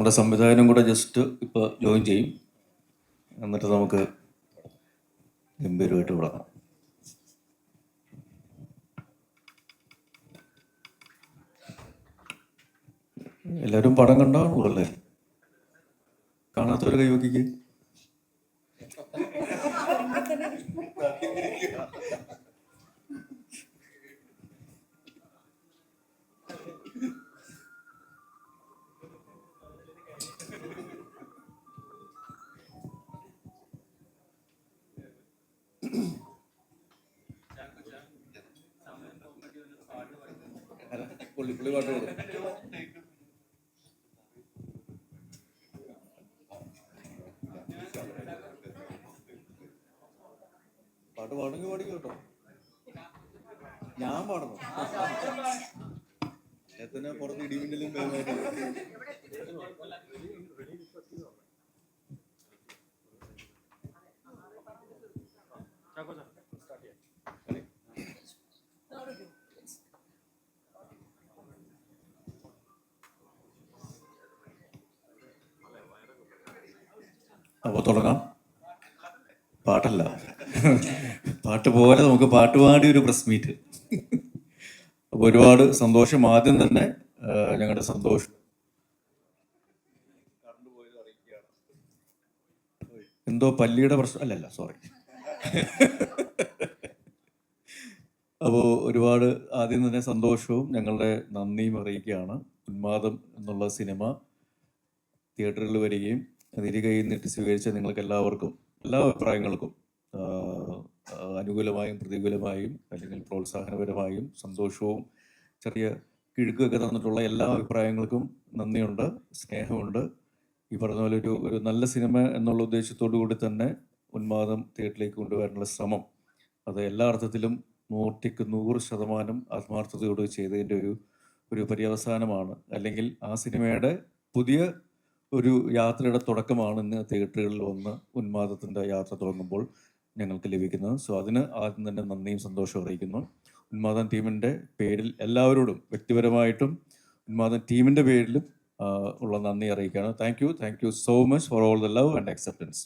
നമ്മുടെ സംവിധായകനും കൂടെ ജസ്റ്റ് ഇപ്പോൾ ജോയിൻ ചെയ്യും. എന്നിട്ട് നമുക്ക് ഗംഭീരമായിട്ട് വിടാം. എല്ലാവരും പടം കണ്ടാണല്ലോ അല്ലേ? കാണാത്തൊരു കൈവക്കിക്ക്. പുള്ളി പാട്ട് കൊടുക്കും. പാട്ട് പാടുമെങ്കിൽ പാടിക്കും കേട്ടോ. ഞാൻ പാടുന്നു. എത്തന്നെ പുറത്ത് ഇടിമിന്നലും അപ്പോൾ തുടങ്ങാം. പാട്ടല്ല, പാട്ട് പോലെ നമുക്ക് പാട്ടുപാടി ഒരു പ്രസ് മീറ്റ്. അപ്പോൾ ഒരുപാട് സന്തോഷം. ആദ്യം തന്നെ ഞങ്ങളുടെ സന്തോഷം എന്തോ പല്ലിയുടെ പ്രശ്നം അല്ലല്ല, സോറി. അപ്പോൾ ഒരുപാട് ആദ്യം തന്നെ സന്തോഷവും ഞങ്ങളുടെ നന്ദിയും അറിയിക്കുകയാണ്. ഉന്മാദം എന്നുള്ള സിനിമ തിയേറ്ററിൽ വരികയും തിരികെ നീട്ടി സ്വീകരിച്ച നിങ്ങൾക്ക് എല്ലാവർക്കും, എല്ലാ അഭിപ്രായങ്ങൾക്കും അനുകൂലമായും പ്രതികൂലമായും അല്ലെങ്കിൽ പ്രോത്സാഹനപരമായും സന്തോഷവും ചെറിയ കിഴുക്കൊക്കെ തന്നിട്ടുള്ള എല്ലാ അഭിപ്രായങ്ങൾക്കും നന്ദിയുണ്ട്, സ്നേഹമുണ്ട്. ഈ പറഞ്ഞ പോലെ ഒരു നല്ല സിനിമ എന്നുള്ള ഉദ്ദേശത്തോടു കൂടി തന്നെ ഉന്മാദം തിയേറ്ററിലേക്ക് കൊണ്ടുവരാനുള്ള ശ്രമം അത് എല്ലാ അർത്ഥത്തിലും 100% ആത്മാർത്ഥതയോട് ചെയ്തതിൻ്റെ ഒരു പര്യവസാനമാണ്. അല്ലെങ്കിൽ ആ സിനിമയുടെ പുതിയ ഒരു യാത്രയുടെ തുടക്കമാണ് ഇന്ന് തിയേറ്ററുകളിൽ വന്ന് ഉന്മാദത്തിൻ്റെ യാത്ര തുടങ്ങുമ്പോൾ ഞങ്ങൾക്ക് ലഭിക്കുന്നത്. സോ അതിന് ആദ്യം തന്നെ നന്ദിയും സന്തോഷവും അറിയിക്കുന്നു. ഉന്മാദം ടീമിൻ്റെ പേരിൽ എല്ലാവരോടും വ്യക്തിപരമായിട്ടും ഉന്മാദം ടീമിൻ്റെ പേരിലും ഉള്ള നന്ദി അറിയിക്കുകയാണ്. Thank you so much for all the love and acceptance.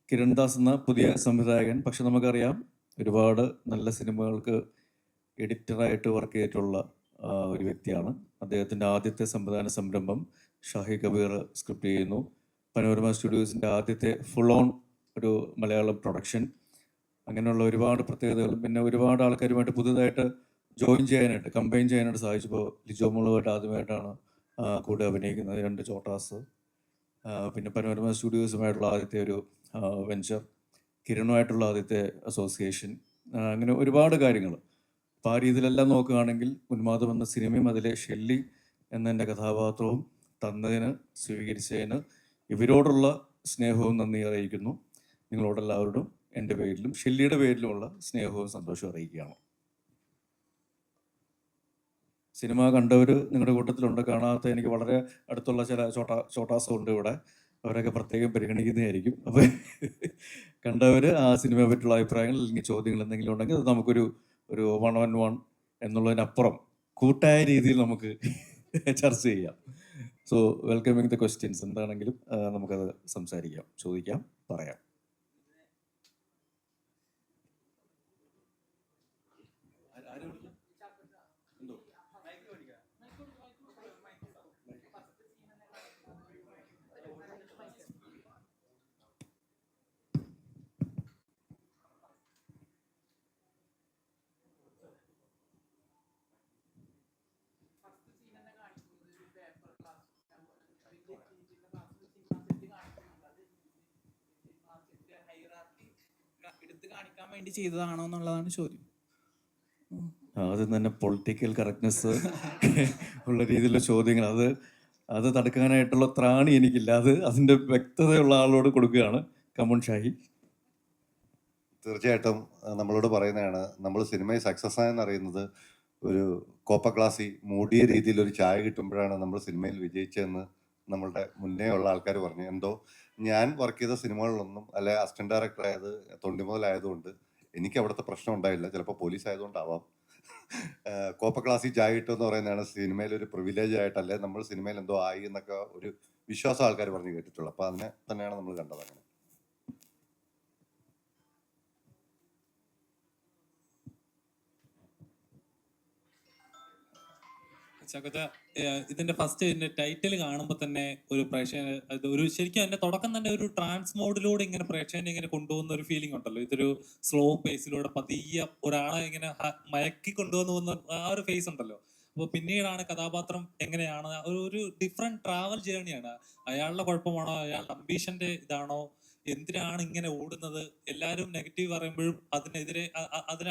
Kiran Das എന്ന പുതിയ സംവിധായകൻ, പക്ഷെ നമുക്കറിയാം ഒരുപാട് നല്ല സിനിമകൾക്ക് എഡിറ്ററായിട്ട് വർക്ക് ചെയ്തിട്ടുള്ള ഒരു വ്യക്തിയാണ്. അദ്ദേഹത്തിൻ്റെ ആദ്യത്തെ സംവിധാന സംരംഭം ഷാഹി കബീർ സ്ക്രിപ്റ്റ് ചെയ്യുന്നു. പനോരമ സ്റ്റുഡിയോസിൻ്റെ ആദ്യത്തെ ഫുൾ ഓൺ ഒരു മലയാളം പ്രൊഡക്ഷൻ. അങ്ങനെയുള്ള ഒരുപാട് പ്രത്യേകതകളും പിന്നെ ഒരുപാട് ആൾക്കാരുമായിട്ട് പുതുതായിട്ട് ജോയിൻ ചെയ്യാനായിട്ട്, കമ്പൈൻ ചെയ്യാനായിട്ട് സാധിച്ചപ്പോൾ ലിജോ മോളുമായിട്ട് ആദ്യമായിട്ടാണ് കൂടെ അഭിനയിക്കുന്നത്, 2 ചോട്ടാസ്. പിന്നെ പനോരമ സ്റ്റുഡിയോസുമായിട്ടുള്ള ആദ്യത്തെ ഒരു വെഞ്ചർ, കിരണുമായിട്ടുള്ള ആദ്യത്തെ അസോസിയേഷൻ, അങ്ങനെ ഒരുപാട് കാര്യങ്ങൾ. അപ്പോൾ ആ രീതിയിലെല്ലാം നോക്കുകയാണെങ്കിൽ ഉന്മാദം എന്ന സിനിമയും അതിലെ ഷെല്ലി എന്ന കഥാപാത്രവും തന്നതിന്, സ്വീകരിച്ചതിന് ഇവരോടുള്ള സ്നേഹവും നന്ദി അറിയിക്കുന്നു. നിങ്ങളോടെല്ലാവരോടും എൻ്റെ പേരിലും ഷെല്ലിയുടെ പേരിലുമുള്ള സ്നേഹവും സന്തോഷവും അറിയിക്കുകയാണ്. സിനിമ കണ്ടവർ നിങ്ങളുടെ കൂട്ടത്തിലുണ്ട്, കാണാത്ത എനിക്ക് വളരെ അടുത്തുള്ള ചില ചോട്ടാസും ഉണ്ട് ഇവിടെ, അവരൊക്കെ പ്രത്യേകം പരിഗണിക്കുന്നതായിരിക്കും. അപ്പോൾ കണ്ടവർ ആ സിനിമയെ പറ്റിയുള്ള അഭിപ്രായങ്ങൾ അല്ലെങ്കിൽ ചോദ്യങ്ങൾ എന്തെങ്കിലും ഉണ്ടെങ്കിൽ അത് നമുക്കൊരു 1-on-1 എന്നുള്ളതിനപ്പുറം കൂട്ടായ രീതിയിൽ നമുക്ക് ചർച്ച ചെയ്യാം. So welcoming the questions. എന്താണെങ്കിലും നമുക്കത് സംസാരിക്കാം, ചോദിക്കാം, പറയാം. കാണിക്കാൻ വേണ്ടി ചെയ്തതാണോ എന്നുള്ളതാണ് ചോദ്യം. ആദ്യം തന്നെ പൊളിറ്റിക്കൽ കറക്റ്റ്നെസ് ഉള്ള രീതിയിലുള്ള ചോദ്യങ്ങൾ, അത് തടുക്കാനായിട്ടുള്ള ത്രാണി എനിക്കില്ല. അതിൻ്റെ വ്യക്തതയുള്ള ആളോട് കൊടുക്കുകയാണ്. കമോൺ ഷാഹി. തീർച്ചയായിട്ടും നമ്മളോട് പറയുന്നതാണ്, നമ്മൾ സിനിമയിൽ സക്സസ് ആയെന്നറിയുന്നത് ഒരു കോപ്പ ക്ലാസ്സി മൂടിയ രീതിയിൽ ഒരു ചായ കിട്ടുമ്പോഴാണ് നമ്മൾ സിനിമയിൽ വിജയിച്ചതെന്ന് നമ്മളുടെ മുന്നേ ഉള്ള ആൾക്കാർ പറഞ്ഞു. എന്തോ ഞാൻ വർക്ക് ചെയ്ത സിനിമകളിലൊന്നും അല്ലെ അസിസ്റ്റന്റ് ഡയറക്ടർ ആയത് തൊണ്ടിമുതലായതുകൊണ്ട് എനിക്ക് അവിടുത്തെ പ്രശ്നം ഉണ്ടായില്ല. ചിലപ്പോൾ പോലീസ് ആയതുകൊണ്ടാവാം. കോപ്പ ക്ലാസ്സിൽ ചായ കിട്ടും എന്ന് പറയുന്നതാണ് സിനിമയിൽ ഒരു പ്രിവിലേജ് ആയിട്ടല്ലേ നമ്മൾ സിനിമയിൽ എന്തോ ആയി എന്നൊക്കെ ഒരു വിശ്വാസം ആൾക്കാർ പറഞ്ഞ് കേട്ടിട്ടുള്ളൂ. അപ്പോൾ അതിനെ തന്നെയാണ് നമ്മൾ കണ്ടത്. അങ്ങനെ ചക്കച്ച, ഇതിന്റെ ഫസ്റ്റ് ഇതിന്റെ ടൈറ്റിൽ കാണുമ്പോൾ തന്നെ ഒരു പ്രേക്ഷകന് അത് ഒരു ശരിക്കും അതിന്റെ തുടക്കം തന്നെ ഒരു ട്രാൻസ് മോഡിലൂടെ ഇങ്ങനെ പ്രേക്ഷകനെ ഇങ്ങനെ കൊണ്ടുപോകുന്ന ഒരു ഫീലിംഗ് ഉണ്ടല്ലോ. ഇതൊരു സ്ലോ പേസിലൂടെ പതിയെ ഒരാളെ ഇങ്ങനെ മയക്കി കൊണ്ടുവന്നു ആ ഒരു ഫേസ് ഉണ്ടല്ലോ. അപ്പോൾ പിന്നീടാണ് കഥാപാത്രം എങ്ങനെയാണ് ഒരു ഡിഫറെന്റ് ട്രാവൽ ജേർണിയാണ്. അയാളുടെ കുഴപ്പമാണോ, അയാളുടെ അംബീഷന്റെ ഇതാണോ, എന്തിനാണ് ഇങ്ങനെ ഓടുന്നത്, എല്ലാവരും നെഗറ്റീവ് പറയുമ്പോഴും അതിനെതിരെ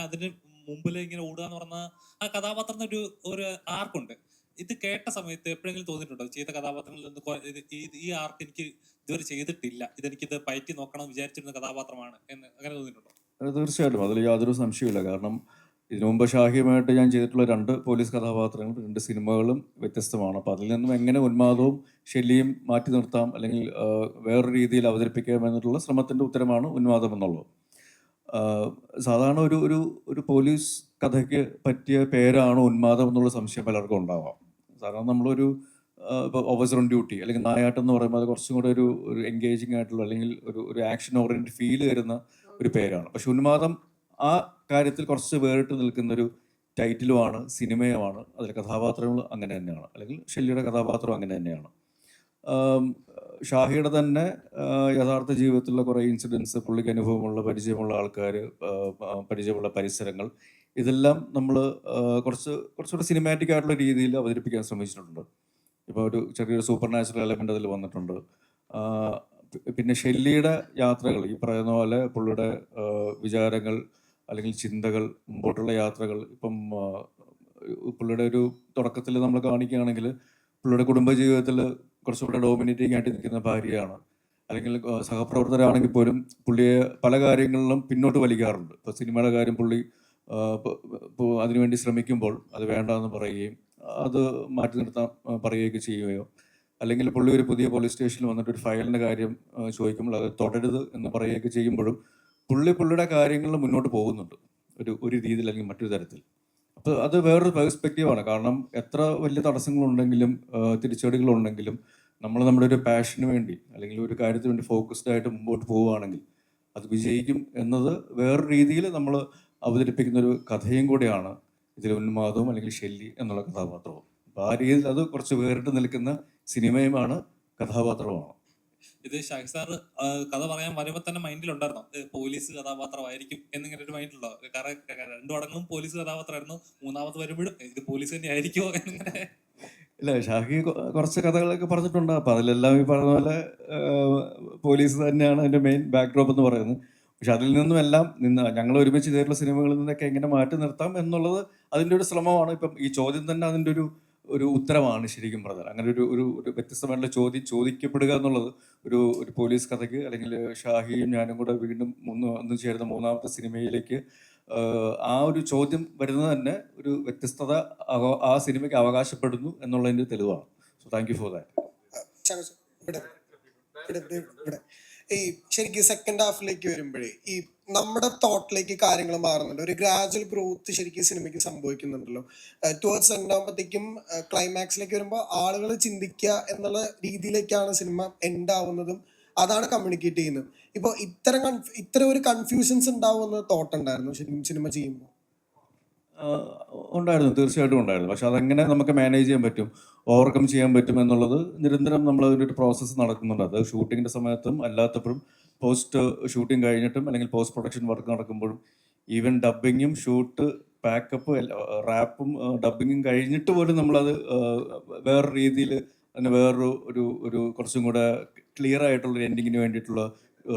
അതിന് മുമ്പിൽ ഇങ്ങനെ ഓടുക എന്ന് പറഞ്ഞാൽ ആ കഥാപാത്രത്തിന് ഒരു ആർക്കുണ്ട്. ഇത് കേട്ട സമയത്ത് എപ്പോഴെങ്കിലും തോന്നിയിട്ടുണ്ടോ ചെയ്ത കഥാപാത്രങ്ങളിൽ നിന്ന് ഈ ആർക്ക് എനിക്ക് ഇതുവരെ ചെയ്തിട്ടില്ല, ഇതെനിക്കിത് പയറ്റി നോക്കണം വിചാരിച്ചിരുന്ന കഥാപാത്രമാണ് എന്ന് അങ്ങനെ തോന്നിയിട്ടുണ്ടോ? തീർച്ചയായിട്ടും അതിൽ യാതൊരു സംശയമില്ല. കാരണം ഇതിനു മുമ്പ് ഷാഹിയുമായിട്ട് ഞാൻ ചെയ്തിട്ടുള്ള 2 പോലീസ് കഥാപാത്രങ്ങൾ 2 സിനിമകളും വ്യത്യസ്തമാണ്. അപ്പോൾ അതിൽ നിന്നും എങ്ങനെ ഉന്മാദവും ശല്യം മാറ്റി നിർത്താം, അല്ലെങ്കിൽ വേറൊരു രീതിയിൽ അവതരിപ്പിക്കാം എന്നുള്ള ശ്രമത്തിൻ്റെ ഉത്തരമാണ് ഉന്മാദം എന്നുള്ളത്. സാധാരണ ഒരു ഒരു ഒരു പോലീസ് കഥയ്ക്ക് പറ്റിയ പേരാണ് ഉന്മാദം എന്നുള്ള സംശയം പലർക്കും ഉണ്ടാവാം. സാധാരണ നമ്മളൊരു ഇപ്പോൾ ഓഫീസർ ഓൺ ഡ്യൂട്ടി അല്ലെങ്കിൽ നായാട്ടം എന്ന് പറയുമ്പോൾ അത് കുറച്ചും കൂടെ ഒരു എൻഗേജിങ് ആയിട്ടുള്ള അല്ലെങ്കിൽ ഒരു ആക്ഷൻ ഓറിയൻറ്റഡ് ഫീൽ തരുന്ന ഒരു പേരാണ്. പക്ഷെ ഉന്മാദം ആ കാര്യത്തിൽ കുറച്ച് വേറിട്ട് നിൽക്കുന്ന ഒരു ടൈറ്റിലുമാണ്, സിനിമയുമാണ്. അതിലെ കഥാപാത്രങ്ങൾ അങ്ങനെ തന്നെയാണ്, അല്ലെങ്കിൽ ഷെല്ലിയുടെ കഥാപാത്രം അങ്ങനെ തന്നെയാണ്. ഷാഹിയുടെ തന്നെ യഥാർത്ഥ ജീവിതത്തിലുള്ള കുറേ ഇൻസിഡൻസ്, പുള്ളിക്ക് അനുഭവമുള്ള പരിചയമുള്ള ആൾക്കാർ, പരിചയമുള്ള പരിസരങ്ങൾ, ഇതെല്ലാം നമ്മൾ കുറച്ചുകൂടെ സിനിമാറ്റിക് ആയിട്ടുള്ള രീതിയിൽ അവതരിപ്പിക്കാൻ ശ്രമിച്ചിട്ടുണ്ട്. ഇപ്പോൾ ഒരു ചെറിയൊരു സൂപ്പർ നാച്ചുറൽ എലമെൻ്റ് അതിൽ വന്നിട്ടുണ്ട്. പിന്നെ ഷെല്ലിയുടെ യാത്രകൾ, ഈ പറയുന്ന പോലെ പുള്ളിയുടെ വിചാരങ്ങൾ അല്ലെങ്കിൽ ചിന്തകൾ, മുമ്പോട്ടുള്ള യാത്രകൾ, ഇപ്പം പുള്ളിയുടെ ഒരു തുടക്കത്തിൽ നമ്മൾ കാണിക്കുകയാണെങ്കിൽ പുള്ളിയുടെ കുടുംബജീവിതത്തിൽ കുറച്ചുകൂടെ ഡോമിനേറ്റിംഗ് ആയിട്ട് നിൽക്കുന്ന ഭാര്യയാണ്. അല്ലെങ്കിൽ സഹപ്രവർത്തകരാണെങ്കിൽ പോലും പുള്ളിയെ പല കാര്യങ്ങളിലും പിന്നോട്ട് വലിക്കാറുണ്ട്. ഇപ്പോൾ സിനിമയുടെ കാര്യം പുള്ളി അതിനുവേണ്ടി ശ്രമിക്കുമ്പോൾ അത് വേണ്ടെന്ന് പറയുകയും അത് മാറ്റി നിർത്താൻ പറയുകയൊക്കെ ചെയ്യുകയോ, അല്ലെങ്കിൽ പുള്ളി ഒരു പുതിയ പോലീസ് സ്റ്റേഷനിൽ വന്നിട്ട് ഒരു ഫയലിൻ്റെ കാര്യം ചോദിക്കുമ്പോൾ അത് തുടരുത് എന്ന് പറയുകയൊക്കെ ചെയ്യുമ്പോഴും പുള്ളിയുടെ കാര്യങ്ങളിൽ മുന്നോട്ട് പോകുന്നുണ്ട് ഒരു രീതിയിൽ അല്ലെങ്കിൽ മറ്റൊരു തരത്തിൽ. അപ്പോൾ അത് വേറൊരു പെർസ്പെക്റ്റീവാണ്. കാരണം എത്ര വലിയ തടസ്സങ്ങളുണ്ടെങ്കിലും തിരിച്ചടികളുണ്ടെങ്കിലും നമ്മൾ നമ്മുടെ ഒരു പാഷന് വേണ്ടി അല്ലെങ്കിൽ ഒരു കാര്യത്തിന് വേണ്ടി ഫോക്കസ്ഡ് ആയിട്ട് മുമ്പോട്ട് പോവുകയാണെങ്കിൽ അത് വിജയിക്കും എന്നത് വേറൊരു രീതിയിൽ നമ്മൾ അവതരിപ്പിക്കുന്ന ഒരു കഥയും കൂടെയാണ് ഇതിൽ ഉന്മാദവും അല്ലെങ്കിൽ ഷെല്ലി എന്നുള്ള കഥാപാത്രവും. അപ്പോൾ ആ രീതിയിൽ അത് കുറച്ച് വേറിട്ട് നിൽക്കുന്ന സിനിമയുമാണ്, കഥാപാത്രവുമാണ്. ഇത് ഷാഹി സാർ കഥ പറയാൻ വരുമ്പോൾ തന്നെ മൈൻഡിലുണ്ടായിരുന്നോ പോലീസ് കഥാപാത്രമായിരിക്കും എന്നിങ്ങനെ ഒരു മൈൻഡിലുണ്ടോ? കാരണം 2 അടങ്ങും പോലീസ് കഥാപാത്രമായിരുന്നു, 3ാമത് വരുമ്പോഴും ഇത് പോലീസ് തന്നെ ആയിരിക്കുമോ എന്നിങ്ങനെ? ഇല്ല, ഷാഹി കുറച്ച് കഥകളൊക്കെ പറഞ്ഞിട്ടുണ്ട്. അപ്പോൾ അതിലെല്ലാം ഈ പറഞ്ഞ പോലെ പോലീസ് തന്നെയാണ് അതിൻ്റെ മെയിൻ ബാക്ക്ഡ്രോപ്പ് എന്ന് പറയുന്നത്. പക്ഷെ അതിൽ നിന്നും എല്ലാം ഞങ്ങൾ ഒരുമിച്ച് ചെയ്തിട്ടുള്ള സിനിമകളിൽ നിന്നൊക്കെ എങ്ങനെ മാറ്റി നിർത്താം എന്നുള്ളത് അതിൻ്റെ ഒരു ശ്രമമാണ്. ഇപ്പം ഈ ചോദ്യം തന്നെ അതിൻ്റെ ഒരു ഉത്തരമാണ് ശരിക്കും പറഞ്ഞാൽ. അങ്ങനെ ഒരു വ്യത്യസ്തമായിട്ടുള്ള ചോദിക്കപ്പെടുക എന്നുള്ളത് ഒരു പോലീസ് കഥയ്ക്ക്, അല്ലെങ്കിൽ ഷാഹിയും ഞാനും കൂടെ വീണ്ടും ഒന്ന് ചേരുന്ന 3ാമത്തെ സിനിമയിലേക്ക് ആ ഒരു ചോദ്യം വരുന്നത് തന്നെ ഒരു വ്യത്യസ്തത ആ സിനിമയ്ക്ക് അവകാശപ്പെടുന്നു എന്നുള്ളതിൻ്റെ തെളിവാണ്. So thank you for that. ഈ ശരിക്കും സെക്കൻഡ് ഹാഫിലേക്ക് വരുമ്പോഴേ ഈ നമ്മുടെ തോട്ടിലേക്ക് കാര്യങ്ങൾ മാറുന്നുണ്ട്. ഒരു ഗ്രാജുവൽ ഗ്രോത്ത് ശരിക്കും സിനിമയ്ക്ക് സംഭവിക്കുന്നുണ്ടല്ലോ. ടുവേർഡ്സ് എൻഡ് ആകുമ്പോഴത്തേക്കും ക്ലൈമാക്സിലേക്ക് വരുമ്പോൾ ആളുകൾ ചിന്തിക്കുക എന്നുള്ള രീതിയിലേക്കാണ് സിനിമ എൻഡ് ആവുന്നതും അതാണ് കമ്മ്യൂണിക്കേറ്റ് ചെയ്യുന്നത്. ഇപ്പോൾ ഇത്തരം ഒരു കൺഫ്യൂഷൻസ് ഉണ്ടാവുമെന്ന് തോട്ട് ഉണ്ടായിരുന്നു ശരിക്കും സിനിമ ചെയ്യുമ്പോൾ? ഉണ്ടായിരുന്നു, തീർച്ചയായിട്ടും ഉണ്ടായിരുന്നു. പക്ഷെ അതെങ്ങനെ നമുക്ക് മാനേജ് ചെയ്യാൻ പറ്റും, ഓവർകം ചെയ്യാൻ പറ്റും എന്നുള്ളത് നിരന്തരം നമ്മൾ ഒരു പ്രോസസ്സ് നടക്കുന്നുണ്ട്. അത് ഷൂട്ടിങ്ങിൻ്റെ സമയത്തും അല്ലാത്തപ്പോഴും, പോസ്റ്റ് ഷൂട്ടിങ് കഴിഞ്ഞിട്ടും അല്ലെങ്കിൽ പോസ്റ്റ് പ്രൊഡക്ഷൻ വർക്ക് നടക്കുമ്പോഴും, ഈവൻ ഡബ്ബിങ്ങും ഷൂട്ട് പാക്കപ്പ് റാപ്പും ഡബ്ബിങ്ങും കഴിഞ്ഞിട്ട് പോലും നമ്മളത് വേറൊരു രീതിയിൽ അതിന് ഒരു കുറച്ചും കൂടെ ക്ലിയർ ആയിട്ടുള്ള എൻഡിങ്ങിന് വേണ്ടിയിട്ടുള്ള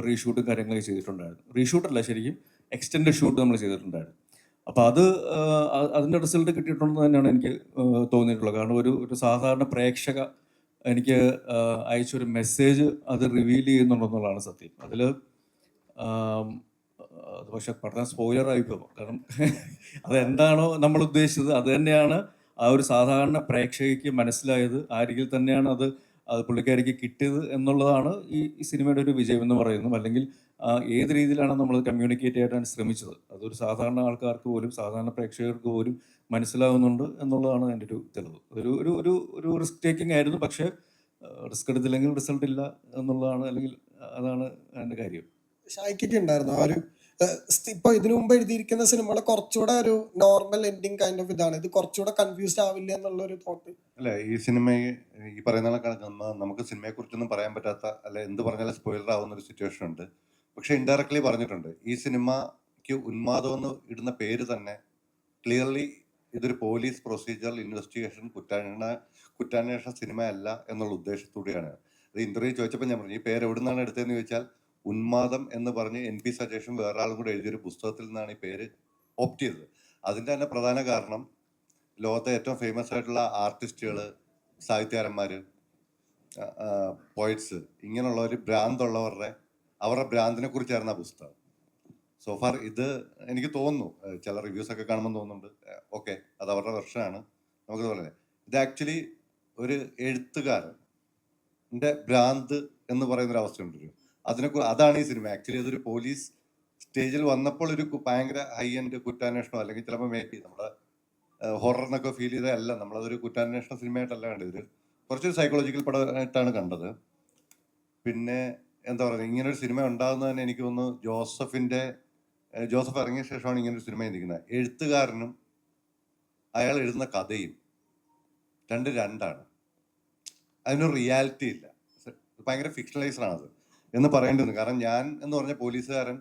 റീഷൂട്ടും കാര്യങ്ങളൊക്കെ ചെയ്തിട്ടുണ്ടായിരുന്നു. റീഷൂട്ടല്ല, ശരിക്കും എക്സ്റ്റെൻഡ് ഷൂട്ട് നമ്മൾ ചെയ്തിട്ടുണ്ടായിരുന്നു. അപ്പോൾ അതിൻ്റെ റിസൾട്ട് കിട്ടിയിട്ടുണ്ടെന്ന് തന്നെയാണ് എനിക്ക് തോന്നിയിട്ടുള്ളത്. കാരണം ഒരു സാധാരണ പ്രേക്ഷക എനിക്ക് അയച്ചൊരു മെസ്സേജ് അത് റിവീൽ ചെയ്യുന്നുണ്ടെന്നുള്ളതാണ് സത്യം. അതിൽ അത് പക്ഷെ പറഞ്ഞാൽ സ്പോയിലറായി പോകും. കാരണം അതെന്താണോ നമ്മൾ ഉദ്ദേശിച്ചത് അത് തന്നെയാണ് ആ ഒരു സാധാരണ പ്രേക്ഷകയ്ക്ക് മനസ്സിലായത്. ആ രീതിയിൽ തന്നെയാണ് അത് പുള്ളിക്കാരിക്ക് കിട്ടിയത് എന്നുള്ളതാണ് ഈ സിനിമയുടെ ഒരു വിജയം എന്ന് പറയുന്നത്. അല്ലെങ്കിൽ ഏത് രീതിയിലാണ് നമ്മൾ കമ്മ്യൂണിക്കേറ്റ് ചെയ്യാനാണ് ശ്രമിച്ചത്, അതൊരു സാധാരണ ആൾക്കാർക്ക് പോലും, സാധാരണ പ്രേക്ഷകർക്ക് പോലും മനസ്സിലാകുന്നുണ്ട് എന്നുള്ളതാണ് എൻ്റെ ഒരു തെളിവ്. ഒരു ഒരു ഒരു ഒരു റിസ്ക് ടേക്കിംഗ് ആയിരുന്നു, പക്ഷേ റിസ്ക് എടുത്തില്ലെങ്കിൽ റിസൾട്ട് ഇല്ല എന്നുള്ളതാണ്, അല്ലെങ്കിൽ അതാണ് എൻ്റെ കാര്യം. ഷായ്ക്കൊക്കെ ഉണ്ടായിരുന്നു ആ ഒരു ഇപ്പൊ ഇതിനു മുമ്പ് എഴുതിയിരിക്കുന്ന സിനിമകൾ കുറച്ചുകൂടെ ഒരു നോർമൽ എൻഡിങ് കൈൻഡ് ഓഫ് ഇതാണ്, ഇത് കുറച്ചുകൂടെ കൺഫ്യൂസ്ഡ് ആവില്ല എന്നുള്ള ഒരു തോട്ട്? അല്ല, ഈ സിനിമയെ ഈ പറയുന്ന കണക്ക് നമുക്ക് സിനിമയെ കുറിച്ചൊന്നും പറയാൻ പറ്റാത്ത, അല്ല എന്ത് പറഞ്ഞാലും സ്പോയിലർ ആവുന്ന ഒരു സിറ്റുവേഷൻ ഉണ്ട്. പക്ഷെ ഇൻഡയറക്ട്ലി പറഞ്ഞിട്ടുണ്ട്, ഈ സിനിമയ്ക്ക് ഉന്മാദം എന്ന് ഇടുന്ന പേര് തന്നെ ക്ലിയർലി ഇതൊരു പോലീസ് പ്രൊസീജിയറൽ ഇൻവെസ്റ്റിഗേഷൻ കുറ്റാന്വേഷണ സിനിമ അല്ല എന്നുള്ള ഉദ്ദേശത്തോടെയാണ്. അത് ഇന്റർവ്യൂ ചോദിച്ചപ്പോൾ ഞാൻ പറഞ്ഞു, ഈ പേര് എവിടെ നിന്നാണ് എടുത്തതെന്ന് ചോദിച്ചാൽ ഉന്മാദം എന്ന് പറഞ്ഞ് NP സജേഷൻ വേറെ ആളും കൂടെ എഴുതിയൊരു പുസ്തകത്തിൽ നിന്നാണ് ഈ പേര് ഓപ്റ്റ് ചെയ്തത്. അതിൻ്റെ തന്നെ പ്രധാന കാരണം ലോകത്തെ ഏറ്റവും ഫേമസ് ആയിട്ടുള്ള ആർട്ടിസ്റ്റുകൾ, സാഹിത്യകാരന്മാർ, പോയിറ്റ്സ്, ഇങ്ങനെയുള്ളവർ ഭ്രാന്തുള്ളവരുടെ അവരുടെ ഭ്രാന്തിനെ കുറിച്ചായിരുന്നു ആ പുസ്തകം. സോഫാർ ഇത് എനിക്ക് തോന്നുന്നു, ചില റിവ്യൂസ് ഒക്കെ കാണുമ്പോൾ തോന്നുന്നുണ്ട് ഓക്കെ അത് അവരുടെ വെർഷനാണ്, നമുക്ക് പറയാം. ഇത് ആക്ച്വലി ഒരു എഴുത്തുകാരൻ്റെ ഭ്രാന്ത് എന്ന് പറയുന്നൊരു അവസ്ഥയുണ്ട്. അതാണ് ഈ സിനിമ. ആക്ച്വലി അതൊരു പോലീസ് സ്റ്റേജിൽ വന്നപ്പോൾ ഒരു ഭയങ്കര ഹൈ എൻഡ് കുറ്റാന്വേഷണം, അല്ലെങ്കിൽ ചിലപ്പോൾ മേബി നമ്മുടെ ഹൊറർ എന്നൊക്കെ ഫീൽ ചെയ്തതല്ല, നമ്മളതൊരു കുറ്റാന്വേഷണ സിനിമയായിട്ടല്ല കണ്ടത്, ഒരു കുറച്ചൊരു സൈക്കോളജിക്കൽ പടമായിട്ടാണ് കണ്ടത്. പിന്നെ എന്താ പറയുക, ഇങ്ങനൊരു സിനിമ ഉണ്ടാകുന്നത് തന്നെ എനിക്ക് തോന്നുന്നു ജോസഫ് ഇറങ്ങിയ ശേഷമാണ് ഇങ്ങനൊരു സിനിമ ഇരിക്കുന്നത്. എഴുത്തുകാരനും അയാൾ എഴുതുന്ന കഥയും രണ്ടാണ്, അതിനൊരു റിയാലിറ്റി ഇല്ല, ഭയങ്കര ഫിക്ഷണലൈസ്ഡ് ആണത് എന്ന് പറയേണ്ടത്. കാരണം ഞാൻ എന്ന് പറഞ്ഞ പോലീസുകാരൻ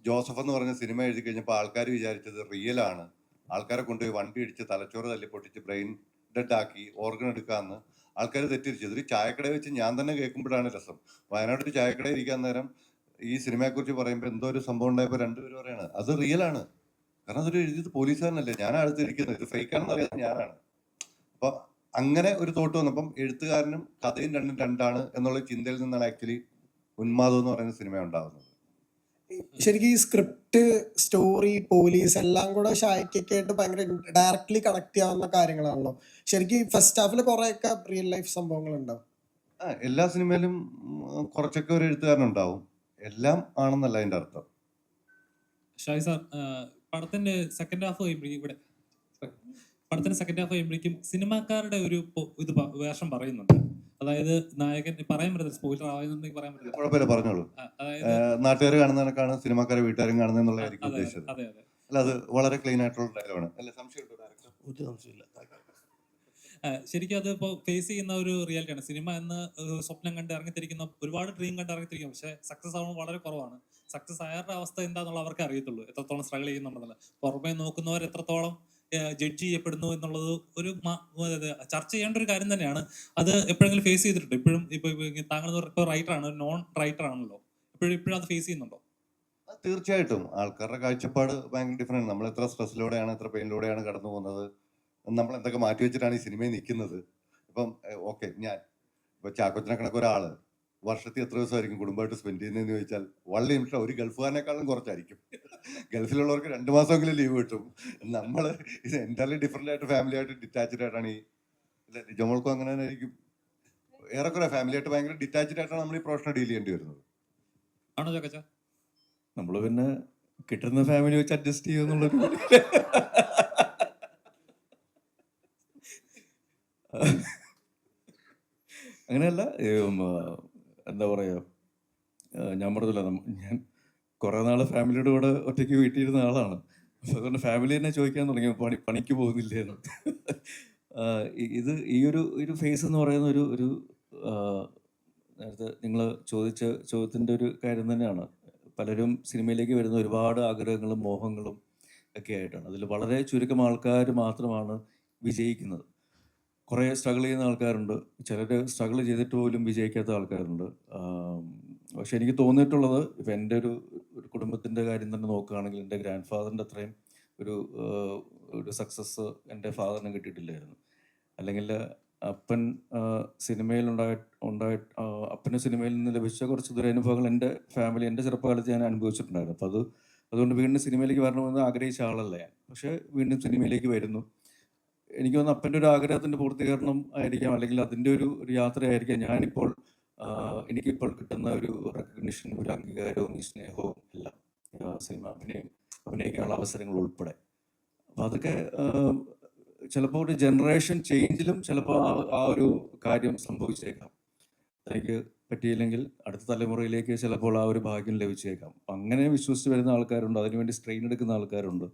ജോസഫ് എന്ന് പറഞ്ഞ സിനിമ എഴുതി കഴിഞ്ഞപ്പോൾ ആൾക്കാർ വിചാരിച്ചത് റിയലാണ്, ആൾക്കാരെ കൊണ്ടുപോയി വണ്ടി ഇടിച്ച് തലച്ചോറ് തല്ലി പൊട്ടിച്ച് ബ്രെയിൻ ഡെഡ് ആക്കി ഓർഗൻ എടുക്കാമെന്ന് ആൾക്കാർ തെറ്റിരിച്ചു. ഇതൊരു ചായക്കട വെച്ച് ഞാൻ തന്നെ കേൾക്കുമ്പോഴാണ് രസം. വയനാട് ഒരു ചായക്കട ഇരിക്കാൻ നേരം ഈ സിനിമയെക്കുറിച്ച് പറയുമ്പോൾ എന്തോ ഒരു സംഭവം ഉണ്ടായപ്പോൾ രണ്ടുപേരും പറയാണ് അത് റിയലാണ്. കാരണം അതൊരു എഴുതിയത് പോലീസുകാരനല്ലേ, ഞാനാണ് അടുത്തിരിക്കുന്നത്, ഇത് ഫേക്കാണെന്ന് അറിയാതെ ഞാനാണ്. അപ്പൊ അങ്ങനെ ഒരു തോട്ട് വന്നപ്പം എഴുത്തുകാരനും കഥയും രണ്ടാണ് എന്നുള്ള ചിന്തയിൽ നിന്നാണ് ആക്ച്വലി ഉന്മാദം എന്ന് പറയുന്ന സിനിമ ഉണ്ടാകുന്നത്. ശരിക്കും ഈ സ്ക്രിപ്റ്റ്, സ്റ്റോറി, പോലീസ് എല്ലാം കൂടെ ഷായ്ക്കൊക്കെ ആയിട്ട് ഭയങ്കര ഡയറക്ട്ലി കണക്ട് ചെയ്യാവുന്ന കാര്യങ്ങളാണല്ലോ. ശരിക്കും ഫസ്റ്റ് ഹാഫിൽ കുറെയൊക്കെ റിയൽ ലൈഫ് സംഭവങ്ങൾ ഉണ്ടാവും. എല്ലാ സിനിമയിലും കുറച്ചൊക്കെ ഒരു എഴുത്തുകാരനുണ്ടാവും, എല്ലാം ആണെന്നല്ല അതിന്റെ അർത്ഥം. ഷായ് സാർ, പടത്തിന്റെ സെക്കൻഡ് ഹാഫ് കഴിയുമ്പോഴേക്കും സിനിമാക്കാരുടെ ഒരു ഇത് വേഷം പറയുന്നുണ്ട്. അതായത് നായകൻ പറയാൻ പറ്റില്ല, സ്പോയിലർ ആവുന്നുണ്ടെങ്കിൽ പറയാൻ പറ്റില്ല, കുഴപ്പമില്ല പറഞ്ഞോളൂ. അതായത് നാട്ടുകാർ കാണുന്നതിനേക്കാണ് സിനിമാക്കാരെ വീട്ടുകാരും കാണുന്നതെന്നുള്ളതായിരിക്കും ഉദ്ദേശിച്ചത്. അതെ അതെ. അല്ല, അത് വളരെ ക്ലീൻ ആയിട്ടുള്ള ഡയലോഗാണ്. അല്ല, സംശയമുണ്ടോ ഡയറക്ടർ? ഒരു സംശയമില്ല. ശരിക്കും അത് ഇപ്പോൾ ഫേസ് ചെയ്യുന്ന ഒരു റിയാലിറ്റിയാണ്. സിനിമ എന്ന് സ്വപ്നം കണ്ട് ഇറങ്ങിത്തിരിക്കുന്ന, ഒരുപാട് ഡ്രീം കണ്ട് ഇറങ്ങിത്തിരിക്കും, പക്ഷെ സക്സസ് ആവുന്നത് വളരെ കുറവാണ്. സക്സസ് ആയവരുടെ അവസ്ഥ എന്താണെന്നുള്ള അവർക്ക് അറിയത്തുള്ളൂ, എത്രത്തോളം സ്ട്രഗിൾ ചെയ്യുന്നുണ്ടെന്നല്ല. പുറമേ നോക്കുന്നവർ എത്രത്തോളം ജഡ്ജ് ചെയ്യപ്പെടുന്നു എന്നുള്ളത് ഒരു ചർച്ച ചെയ്യേണ്ട ഒരു കാര്യം തന്നെയാണ്. അത് എപ്പോഴെങ്കിലും ഫേസ് ചെയ്തിട്ടുണ്ട്? ഇപ്പോഴും ഇപ്പൊ താങ്കൾ ഇപ്പോൾ റൈറ്ററാണ്, നോൺ റൈറ്റർ ആണല്ലോ, ഇപ്പോഴും അത് ഫേസ് ചെയ്യുന്നുണ്ടോ? തീർച്ചയായിട്ടും ആൾക്കാരുടെ കാഴ്ചപ്പാട് ഭയങ്കര ഡിഫറെന്റ്. നമ്മൾ എത്ര സ്ട്രെസ്സിലൂടെയാണ്, എത്ര പെയിനിലൂടെയാണ് കടന്നു പോകുന്നത്, നമ്മൾ എന്തൊക്കെ മാറ്റി വെച്ചിട്ടാണ് ഈ സിനിമയിൽ നിൽക്കുന്നത്. ഇപ്പം ഓക്കെ, ഞാൻ ഇപ്പൊ ചാക്കോച്ചനെ കണക്ക് ഒരാള് വർഷത്തിൽ എത്ര ദിവസമായിരിക്കും കുടുംബമായിട്ട് സ്പെൻഡ് ചെയ്യുന്നതെന്ന് ചോദിച്ചാൽ വളരെ നിമിഷം ഒരു ഗൾഫുകാരനേക്കാളും കുറച്ചായിരിക്കും. ഗൾഫിലുള്ളവർക്ക് 2 മാസമെങ്കിലും ലീവ് കിട്ടും. നമ്മൾ ഇത് എൻ്റയർലി ഡിഫറെന്റ് ആയിട്ട് ഫാമിലി ആയിട്ട് ഡിറ്റാച്ച്ഡ് ആയിട്ടാണ് ഈ ജോമോൾക്കും അങ്ങനെ തന്നെ ആയിരിക്കും. ഏറെക്കുറെ ഫാമിലി ആയിട്ട് ഭയങ്കര ഡിറ്റാച്ച്ഡ് ആയിട്ടാണ് നമ്മൾ ഈ പ്രൊഫഷനെ ഡീൽ ചെയ്യേണ്ടി വരുന്നത്. ആണോ ചാക്കോച്ച? നമ്മൾ പിന്നെ കിട്ടുന്ന ഫാമിലി വെച്ച് അഡ്ജസ്റ്റ് ചെയ്യുന്നുള്ളൊരു അങ്ങനെയല്ല. എന്താ പറയുക, ഞാൻ പറഞ്ഞില്ല, ഞാൻ കുറേ നാൾ ഫാമിലിയുടെ കൂടെ ഒറ്റയ്ക്ക് വീട്ടിലിരുന്ന ആളാണ്. അപ്പോൾ അതുകൊണ്ട് ഫാമിലി തന്നെ ചോദിക്കാൻ തുടങ്ങി പണിക്ക് പോകുന്നില്ലേന്ന്. ഈ ഒരു ഫേസ് എന്ന് പറയുന്ന ഒരു നേരത്തെ നിങ്ങൾ ചോദിച്ച ചോദ്യത്തിൻ്റെ ഒരു കാര്യം തന്നെയാണ്. പലരും സിനിമയിലേക്ക് വരുന്ന ഒരുപാട് ആഗ്രഹങ്ങളും മോഹങ്ങളും ഒക്കെ ആയിട്ടാണ്. അതിൽ വളരെ ചുരുക്കം ആൾക്കാർ മാത്രമാണ് വിജയിക്കുന്നത്. കുറേ സ്ട്രഗിൾ ചെയ്യുന്ന ആൾക്കാരുണ്ട്, ചിലർ സ്ട്രഗിൾ ചെയ്തിട്ട് പോലും വിജയിക്കാത്ത ആൾക്കാരുണ്ട്. പക്ഷെ എനിക്ക് തോന്നിയിട്ടുള്ളത്, ഇപ്പം എൻ്റെ ഒരു കുടുംബത്തിൻ്റെ കാര്യം തന്നെ നോക്കുകയാണെങ്കിൽ, എൻ്റെ ഗ്രാൻഡ് ഫാദറിൻ്റെ അത്രയും ഒരു സക്സസ് എൻ്റെ ഫാദറിന് കിട്ടിയിട്ടില്ലായിരുന്നു. അല്ലെങ്കിൽ അപ്പൻ അപ്പന് സിനിമയിൽ നിന്ന് ലഭിച്ച കുറച്ച് ദുരനുഭവങ്ങൾ എൻ്റെ ഫാമിലി, എൻ്റെ ചെറുപ്പകാലത്ത് ഞാൻ അനുഭവിച്ചിട്ടുണ്ടായിരുന്നു. അപ്പോൾ അതുകൊണ്ട് വീണ്ടും സിനിമയിലേക്ക് വരണമെന്ന് ആഗ്രഹിച്ച ആളല്ല ഞാൻ. പക്ഷേ വീണ്ടും സിനിമയിലേക്ക് വരുന്നു. എനിക്ക് തോന്നുന്നു അപ്പൻ്റെ ഒരു ആഗ്രഹത്തിൻ്റെ പൂർത്തീകരണം ആയിരിക്കാം, അല്ലെങ്കിൽ അതിൻ്റെ ഒരു യാത്രയായിരിക്കാം ഞാനിപ്പോൾ എനിക്കിപ്പോൾ കിട്ടുന്ന ഒരു റെക്കഗ്നിഷനും ഒരു അംഗീകാരവും ഈ സ്നേഹവും എല്ലാം സിനിമ അഭിനയിക്കാനുള്ള അവസരങ്ങൾ ഉൾപ്പെടെ. അപ്പം അതൊക്കെ ചിലപ്പോൾ ഒരു ജനറേഷൻ ചേഞ്ചിലും ചിലപ്പോൾ ആ ഒരു കാര്യം സംഭവിച്ചേക്കാം. തനിക്ക് പറ്റിയില്ലെങ്കിൽ അടുത്ത തലമുറയിലേക്ക് ചിലപ്പോൾ ആ ഒരു ഭാഗ്യം ലഭിച്ചേക്കാം. അപ്പം അങ്ങനെ വിശ്വസിച്ച് വരുന്ന ആൾക്കാരുണ്ട്, അതിനുവേണ്ടി സ്ട്രെയിൻ എടുക്കുന്ന ആൾക്കാരുണ്ട്.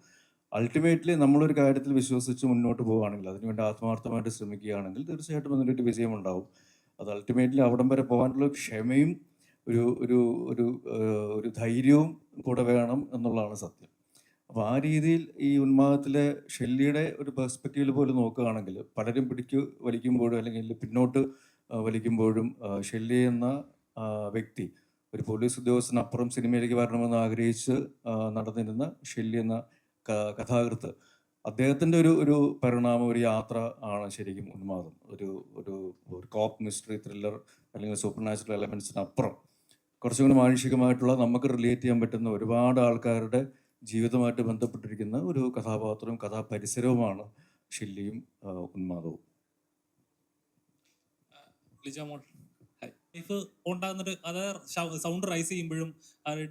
അൾട്ടിമേറ്റ്ലി നമ്മളൊരു കാര്യത്തിൽ വിശ്വസിച്ച് മുന്നോട്ട് പോവുകയാണെങ്കിൽ, അതിനുവേണ്ടി ആത്മാർത്ഥമായിട്ട് ശ്രമിക്കുകയാണെങ്കിൽ തീർച്ചയായിട്ടും അതിനൊരു വിജയമുണ്ടാവും. അത് അൾട്ടിമേറ്റ്ലി അവിടം വരെ പോകാനുള്ള ക്ഷമയും ഒരു ഒരു ഒരു ഒരു ധൈര്യവും കൂടെ വേണം എന്നുള്ളതാണ് സത്യം. അപ്പോൾ ആ രീതിയിൽ ഈ ഉന്മാദത്തിലെ ഷെല്ലിയുടെ ഒരു പെർസ്പെക്റ്റീവിൽ പോലും നോക്കുകയാണെങ്കിൽ പലരും വലിക്കുമ്പോഴും അല്ലെങ്കിൽ പിന്നോട്ട് വലിക്കുമ്പോഴും ഷെല്ലി എന്ന വ്യക്തി ഒരു പോലീസ് ഉദ്യോഗസ്ഥനപ്പുറം സിനിമയിലേക്ക് വരണമെന്ന് ആഗ്രഹിച്ച് നടന്നിരുന്ന ഷെല്ലി എന്ന കഥാകൃത്ത്, അദ്ദേഹത്തിൻ്റെ ഒരു പരിണാമം, ഒരു യാത്ര ആണ് ശരിക്കും ഉന്മാദം. ഒരു ഒരു കോപ്പ് മിസ്റ്ററി ത്രില്ലർ അല്ലെങ്കിൽ സൂപ്പർ നാച്ചുറൽ എലമെൻസിനപ്പുറം കുറച്ചും കൂടി മാനുഷികമായിട്ടുള്ള നമുക്ക് റിലേറ്റ് ചെയ്യാൻ പറ്റുന്ന ഒരുപാട് ആൾക്കാരുടെ ജീവിതമായിട്ട് ബന്ധപ്പെട്ടിരിക്കുന്ന ഒരു കഥാപാത്രവും കഥാപരിസരവുമാണ് ഷെല്ലിയും ഉന്മാദവും. ലൈഫ് ഉണ്ടാകുന്നൊരു അതായത് സൗണ്ട് റൈസ് ചെയ്യുമ്പോഴും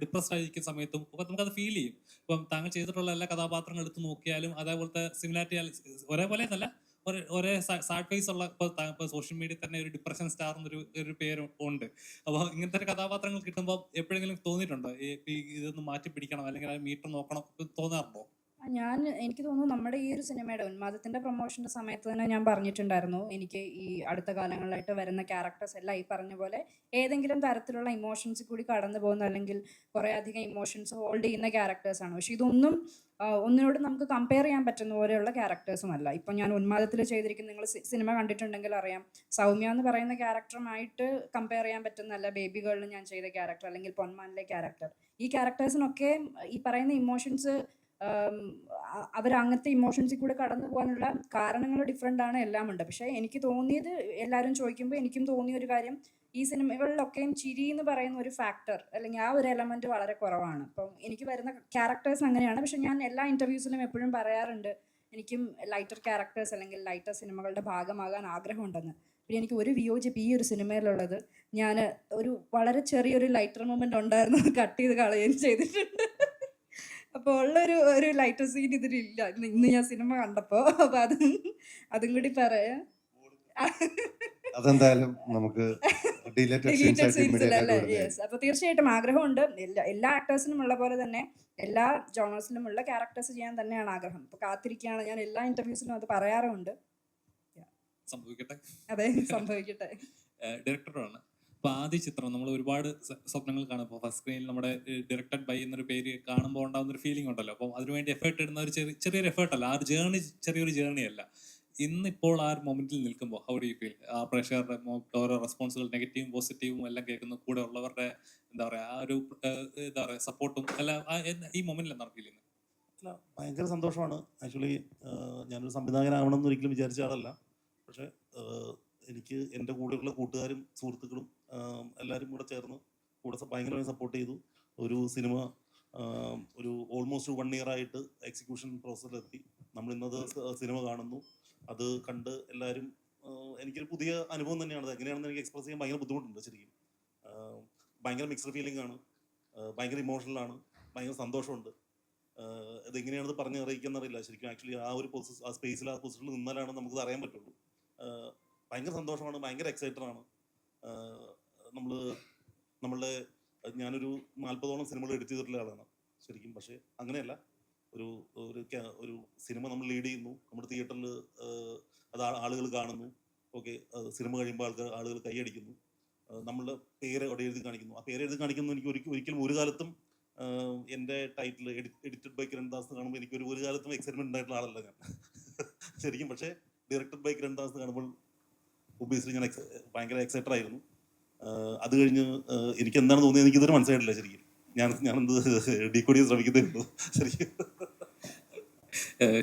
ഡിപ്രസ്ഡ് ആയിരിക്കുന്ന സമയത്തും ഒക്കെ നമുക്കത് ഫീൽ ചെയ്യും. ഇപ്പം താങ്കൾ ചെയ്തിട്ടുള്ള എല്ലാ കഥാപാത്രങ്ങൾ എടുത്ത് നോക്കിയാലും അതേപോലത്തെ സിമിലാരിറ്റി ഒരേപോലെ എന്നല്ല, ഒരേ സാഡ് ഫേസ് ഉള്ള ഇപ്പോൾ സോഷ്യൽ മീഡിയ തന്നെ ഒരു ഡിപ്രഷൻ സ്റ്റാർ എന്നൊരു പേര് ഉണ്ട്. അപ്പോൾ ഇങ്ങനത്തെ ഒരു കഥാപാത്രങ്ങൾ കിട്ടുമ്പോൾ എപ്പോഴെങ്കിലും തോന്നിയിട്ടുണ്ടോ ഇതൊന്ന് മാറ്റി പിടിക്കണം അല്ലെങ്കിൽ അത് മീറ്റർ നോക്കണം തോന്നാറുണ്ടോ? എനിക്ക് തോന്നുന്നു നമ്മുടെ ഈ ഒരു സിനിമയുടെ ഉന്മാദത്തിന്റെ പ്രൊമോഷന്റെ സമയത്ത് തന്നെ ഞാൻ പറഞ്ഞിട്ടുണ്ടായിരുന്നു, എനിക്ക് ഈ അടുത്ത കാലങ്ങളിലായിട്ട് വരുന്ന ക്യാരക്ടേഴ്സ് എല്ലാം ഈ പറഞ്ഞ പോലെ ഏതെങ്കിലും തരത്തിലുള്ള ഇമോഷൻസ് കൂടി കടന്നു പോകുന്ന അല്ലെങ്കിൽ കുറേ അധികം ഇമോഷൻസ് ഹോൾഡ് ചെയ്യുന്ന ക്യാരക്ടേഴ്സാണ്. പക്ഷെ ഇതൊന്നും ഒന്നിനോട് നമുക്ക് കമ്പയർ ചെയ്യാൻ പറ്റുന്ന പോലെയുള്ള ക്യാരക്ടേഴ്സും അല്ല. ഇപ്പം ഞാൻ ഉന്മാദത്തിൽ ചെയ്തിരിക്കുന്ന, നിങ്ങൾ സിനിമ കണ്ടിട്ടുണ്ടെങ്കിൽ അറിയാം, സൗമ്യ എന്ന് പറയുന്ന ക്യാരക്ടറുമായിട്ട് കമ്പയർ ചെയ്യാൻ പറ്റുന്നല്ല ബേബി ഗേളിൽ ഞാൻ ചെയ്ത ക്യാരക്ടർ അല്ലെങ്കിൽ പൊന്മാനിലെ ക്യാരക്ടർ. ഈ ക്യാരക്ടേഴ്സിനൊക്കെ ഈ പറയുന്ന ഇമോഷൻസ്, അവരങ്ങനത്തെ ഇമോഷൻസിൽ കൂടെ കടന്നു പോകാനുള്ള കാരണങ്ങൾ ഡിഫറെൻ്റ് ആണ്, എല്ലാം ഉണ്ട്. പക്ഷേ എനിക്ക് തോന്നിയത്, എല്ലാവരും ചോദിക്കുമ്പോൾ എനിക്കും തോന്നിയ ഒരു കാര്യം, ഈ സിനിമകളിലൊക്കെയും ചിരി എന്ന് പറയുന്ന ഒരു ഫാക്ടർ അല്ലെങ്കിൽ ആ ഒരു എലമെൻറ്റ് വളരെ കുറവാണ്. അപ്പം എനിക്ക് വരുന്ന ക്യാരക്ടേഴ്സ് അങ്ങനെയാണ്. പക്ഷെ ഞാൻ എല്ലാ ഇൻ്റർവ്യൂസിലും എപ്പോഴും പറയാറുണ്ട്, എനിക്കും ലൈറ്റർ ക്യാരക്ടേഴ്സ് അല്ലെങ്കിൽ ലൈറ്റർ സിനിമകളുടെ ഭാഗമാകാൻ ആഗ്രഹമുണ്ടെന്ന്. പിന്നെ എനിക്ക് ഒരു വിയോജിപ്പ് ഈ ഒരു സിനിമയിലുള്ളത്, ഞാൻ ഒരു വളരെ ചെറിയൊരു ലൈറ്റർ മൊമെൻ്റ് ഉണ്ടായിരുന്നു, കട്ട് ചെയ്ത് കളയുകയും ചെയ്തിട്ടുണ്ട്. അപ്പോൾ ഒരു ലൈറ്റർ സീൻ ഇതിലില്ല ഇന്ന് ഞാൻ സിനിമ കണ്ടപ്പോൾ. അപ്പോൾ അതും കൂടി പറയാം. അതെന്തായാലും നമുക്ക് അപ്പോൾ തീർച്ചയായിട്ടും ആഗ്രഹമുണ്ട്. എല്ലാ ആക്ടേഴ്സിനും ഉള്ള പോലെ തന്നെ എല്ലാ ജോണേഴ്സിലും ഉള്ള ക്യാരക്ടേഴ്സ് ചെയ്യാൻ തന്നെയാണ് ആഗ്രഹം. അപ്പോൾ കാത്തിരിക്കുകയാണ്. ഞാൻ എല്ലാ ഇന്റർവ്യൂസിലും അത് പറയാറുമുണ്ട്. സംഭവിക്കട്ടെ. അതെ, സംഭവിക്കട്ടെ. ഡയറക്ടറാണ്. അപ്പോൾ ആദ്യ ചിത്രം നമ്മൾ ഒരുപാട് സ്വപ്നങ്ങൾ കാണും. ഇപ്പോൾ ഫസ്റ്റ് സ്ക്രീനിൽ നമ്മുടെ ഡയറക്റ്റഡ് ബൈ എന്നൊരു പേര് കാണുമ്പോൾ ഉണ്ടാകുന്ന ഒരു ഫീലിംഗ് ഉണ്ടല്ലോ. അപ്പോൾ അതിനുവേണ്ടി എഫേർട്ട് ഇടുന്ന ഒരു ചെറിയൊരു എഫേർട്ടല്ല, ആ ഒരു ജേർണി ചെറിയൊരു ജേർണി അല്ല. ഇന്നിപ്പോൾ ആ ഒരു മൊമെന്റിൽ നിൽക്കുമ്പോൾ ഹൗ ഡു യു ഫീൽ? ആ പ്രേക്ഷകരുടെ ഓരോ റെസ്പോൺസുകൾ നെഗറ്റീവും പോസിറ്റീവും എല്ലാം കേൾക്കുന്ന കൂടെ ഉള്ളവരുടെ എന്താ പറയുക, ആ ഒരു എന്താ പറയുക സപ്പോർട്ടും എല്ലാം ഈ മൊമെന്റിൽ എന്താണ് ഫീൽ ചെയ്യുന്നത്? അല്ല, ഭയങ്കര സന്തോഷമാണ്. ആക്ച്വലി ഞാനൊരു സംവിധായകനാവണമെന്ന് ഒരിക്കലും വിചാരിച്ച ആളല്ല. പക്ഷേ എനിക്ക് എൻ്റെ കൂടെയുള്ള കൂട്ടുകാരും സുഹൃത്തുക്കളും എല്ലാവരും കൂടെ ചേർന്ന് ഭയങ്കരമായി സപ്പോർട്ട് ചെയ്തു. ഒരു സിനിമ ഒരു ഓൾമോസ്റ്റ് 1 year ആയിട്ട് എക്സിക്യൂഷൻ പ്രോസസ്സിലെത്തി. നമ്മൾ ഇന്നത് സിനിമ കാണുന്നു, അത് കണ്ട് എല്ലാവരും, എനിക്കൊരു പുതിയ അനുഭവം തന്നെയാണ്. എങ്ങനെയാണെന്ന് എനിക്ക് എക്സ്പ്രസ് ചെയ്യാൻ ഭയങ്കര ബുദ്ധിമുട്ടുണ്ട് ശരിക്കും. ഭയങ്കര മിക്സ്ഡ് ഫീലിംഗ് ആണ്, ഭയങ്കര ഇമോഷണലാണ്, ഭയങ്കര സന്തോഷമുണ്ട്. ഇതെങ്ങനെയാണെന്ന് പറഞ്ഞ് അറിയിക്കാന്നറിയില്ല ശരിക്കും. ആക്ച്വലി ആ ഒരു ആ സ്പേസിൽ, ആ പൊസിഷനിൽ നിന്നാലാണ് നമുക്കത് അറിയാൻ പറ്റുള്ളൂ. ഭയങ്കര സന്തോഷമാണ്, ഭയങ്കര എക്സൈറ്റഡ് ആണ്. ഞാനൊരു 40ഓളം സിനിമകൾ എഡിറ്റ് ചെയ്തിട്ടുള്ള ആളാണ് ശരിക്കും. പക്ഷേ അങ്ങനെയല്ല, ഒരു സിനിമ നമ്മൾ ലീഡ് ചെയ്യുന്നു, നമ്മുടെ തിയേറ്ററിൽ അത് ആളുകൾ കാണുന്നു, ഓക്കെ, സിനിമ കഴിയുമ്പോൾ ആളുകൾ കൈയടിക്കുന്നു, നമ്മളുടെ പേര് അവിടെ എഴുതി കാണിക്കുന്നു. ആ പേര് എഴുതി കാണിക്കുന്നു എനിക്ക് ഒരിക്കലും ഒരു കാലത്തും എൻ്റെ title edited by Kiran Das കാണുമ്പോൾ എനിക്ക് ഒരു കാലത്തും എക്സൈറ്റ്മെന്റ് ഉണ്ടായിട്ടുള്ള ആളല്ല ഞാൻ ശരിക്കും. പക്ഷേ ഡയറക്റ്റഡ് ബൈ കിരൺ ദാസ് കാണുമ്പോൾ ഒബിയസ്ലി ഞാൻ ഭയങ്കര എക്സൈറ്റഡ് ആയിരുന്നു. അത് കഴിഞ്ഞ് എനിക്ക് എന്താണ് തോന്നിയത് എനിക്കിതൊരു മനസ്സിലായിട്ടില്ല ശരിക്കും. ഞാൻ എന്ത് ഡീകോഡ് ചെയ്യാൻ ശ്രമിക്കുന്നേ ഉള്ളൂ ശരിക്കും.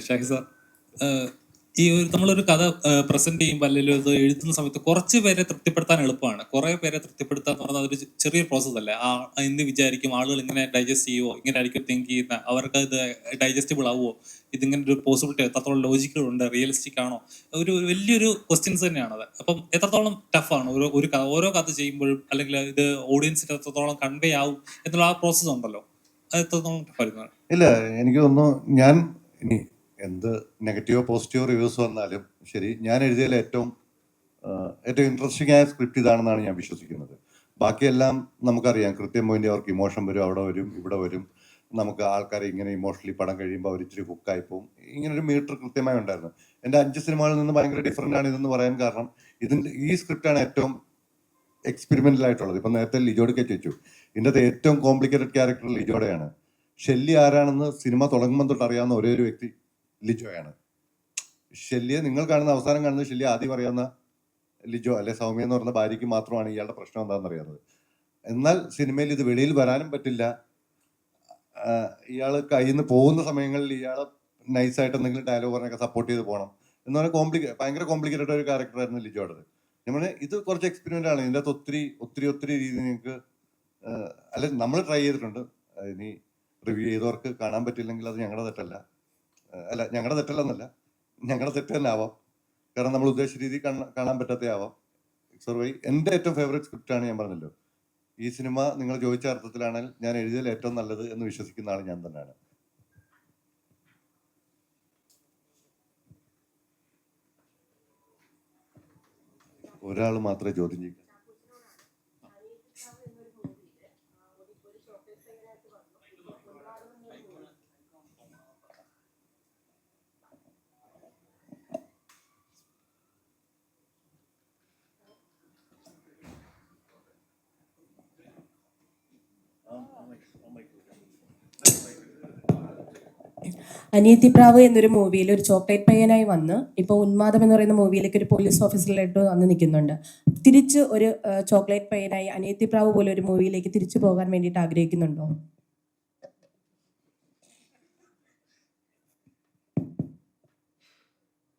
ഷാഹി സാർ, ഈ നമ്മളൊരു കഥ പ്രസന്റ് ചെയ്യുമ്പോൾ അല്ലെങ്കിൽ ഇത് എഴുതുന്ന സമയത്ത് കുറച്ച് പേരെ തൃപ്തിപ്പെടുത്താൻ എളുപ്പമാണ്. കുറെ പേരെ തൃപ്തിപ്പെടുത്താൻ എന്ന് പറഞ്ഞാൽ അതൊരു ചെറിയൊരു പ്രോസസ് അല്ലേ. എന്ത് വിചാരിക്കും ആളുകൾ, ഇങ്ങനെ ഡൈജസ്റ്റ് ചെയ്യുമോ, ഇങ്ങനെ ആയിരിക്കും തിങ്ക് ചെയ്യുന്ന, അവർക്ക് ഇത് ഡൈജസ്റ്റബിൾ ആവുമോ, ഇതിങ്ങനെ ഒരു പോസിബിലിറ്റി എത്രത്തോളം ലോജിക്കൽ ഉണ്ട്, റിയലിസ്റ്റിക് ആണോ, ഒരു വലിയൊരു ക്വസ്റ്റ്യൻസ് തന്നെയാണത്. അപ്പം എത്രത്തോളം ടഫാണ് ഓരോ കഥ ചെയ്യുമ്പോഴും, അല്ലെങ്കിൽ ഇത് ഓഡിയൻസിന് എത്രത്തോളം കൺവേ ആവും എന്നുള്ള ആ പ്രോസസ്സ് ഉണ്ടല്ലോ, അത് എത്രത്തോളം ടഫായിരുന്നു? ഇല്ല, എനിക്ക് തോന്നുന്നു ഞാൻ ഇനി എന്ത് നെഗറ്റീവോ പോസിറ്റീവോ റിവ്യൂസ് വന്നാലും ശരി, ഞാൻ എഴുതിയതിൽ ഏറ്റവും ഇൻട്രസ്റ്റിംഗ് ആയ സ്ക്രിപ്റ്റ് ഇതാണെന്നാണ് ഞാൻ വിശ്വസിക്കുന്നത്. ബാക്കിയെല്ലാം നമുക്കറിയാം, കൃത്യം പോയിന്റ് അവർക്ക് ഇമോഷൻ വരും, അവിടെ വരും, ഇവിടെ വരും. നമുക്ക് ആൾക്കാരെ ഇങ്ങനെ ഇമോഷണലി പടം കഴിയുമ്പോൾ അവർ ഇച്ചിരി ഹുക്കായി പോകും. ഇങ്ങനൊരു മീറ്റർ കൃത്യമായി ഉണ്ടായിരുന്നു. എൻ്റെ 5 സിനിമകളിൽ നിന്ന് ഭയങ്കര ഡിഫറൻ്റ് ആണ് ഇതെന്ന് പറയാൻ കാരണം ഈ സ്ക്രിപ്റ്റാണ് ഏറ്റവും എക്സ്പെരിമെൻ്റൽ ആയിട്ടുള്ളത്. ഇപ്പം നേരത്തെ ലിജോയുടെ ചോദിച്ചു, ഇതിൻ്റെ അകത്ത് ഏറ്റവും കോംപ്ലിക്കേറ്റഡ് ക്യാരക്ടർ ലിജോയുടെയാണ്. ഷെല്ലി ആരാണെന്ന് സിനിമ തുടങ്ങുമ്പോൾ തൊട്ട് അറിയാവുന്ന ഒരേ ഒരു വ്യക്തി ലിജോയാണ്. ഷെല്ലിയെ നിങ്ങൾ കാണുന്ന അവസാനം കാണുന്ന ഷെല്ലി ആദ്യം അറിയാവുന്ന ലിജോ അല്ലെ സൗമ്യ എന്ന് പറയുന്ന ഭാര്യയ്ക്ക് മാത്രമാണ് ഇയാളുടെ പ്രശ്നം എന്താണെന്ന് അറിയാവുന്നത്. എന്നാൽ സിനിമയിൽ ഇത് വെളിയിൽ വരാനും പറ്റില്ല. ഇയാൾ കയ്യിൽ നിന്ന് പോകുന്ന സമയങ്ങളിൽ ഇയാൾ നൈസായിട്ട് എന്തെങ്കിലും ഡയലോഗ് പറഞ്ഞൊക്കെ സപ്പോർട്ട് ചെയ്ത് പോകണം എന്ന് പറഞ്ഞാൽ ഭയങ്കര കോംപ്ലിക്കേറ്റഡ് ഒരു ക്യാരക്ടറായിരുന്നു ലിജോയുടേത്. നമ്മൾ ഇത് കുറച്ച് എക്സ്പെരിമെൻ്റ് ആണ്. ഇതിൻ്റെ അകത്ത് ഒത്തിരി രീതി നിങ്ങൾക്ക് അല്ല നമ്മൾ ട്രൈ ചെയ്തിട്ടുണ്ട്. ഇനി റിവ്യൂ ചെയ്തവർക്ക് കാണാൻ പറ്റില്ലെങ്കിൽ അത് ഞങ്ങളുടെ തെറ്റല്ല. ഞങ്ങളുടെ തെറ്റല്ലെന്നല്ല, ഞങ്ങളുടെ തെറ്റ് തന്നെ ആവാം. കാരണം നമ്മൾ ഉദ്ദേശിച്ച രീതി കാണാൻ പറ്റാത്ത ആവാം. സർവൈ എൻ്റെ ഏറ്റവും ഫേവറേറ്റ് സ്ക്രിപ്റ്റാണ്. ഞാൻ പറഞ്ഞല്ലോ, ഈ സിനിമ നിങ്ങൾ ചോദിച്ച അർത്ഥത്തിലാണെങ്കിൽ ഞാൻ എഴുതിയതിൽ ഏറ്റവും നല്ലത് എന്ന് വിശ്വസിക്കുന്ന ആൾ ഞാൻ തന്നെയാണ്. ഒരാൾ മാത്രമേ ചോദ്യം ചെയ്യൂ. അനിയത്തിപ്രാവ് എന്നൊരു മൂവിയിൽ ഒരു ചോക്ലേറ്റ് പയ്യനായി വന്ന് ഇപ്പോൾ ഉന്മാദം എന്ന് പറയുന്ന മൂവിയിലേക്ക് ഒരു പോലീസ് ഓഫീസറിലായിട്ട് വന്ന് നിൽക്കുന്നുണ്ട്. തിരിച്ച് ഒരു ചോക്ലേറ്റ് പയ്യനായി അനിയത്തിപ്രാവ് പോലെ ഒരു മൂവിയിലേക്ക് തിരിച്ചു പോകാൻ വേണ്ടിയിട്ട് ആഗ്രഹിക്കുന്നുണ്ടോ?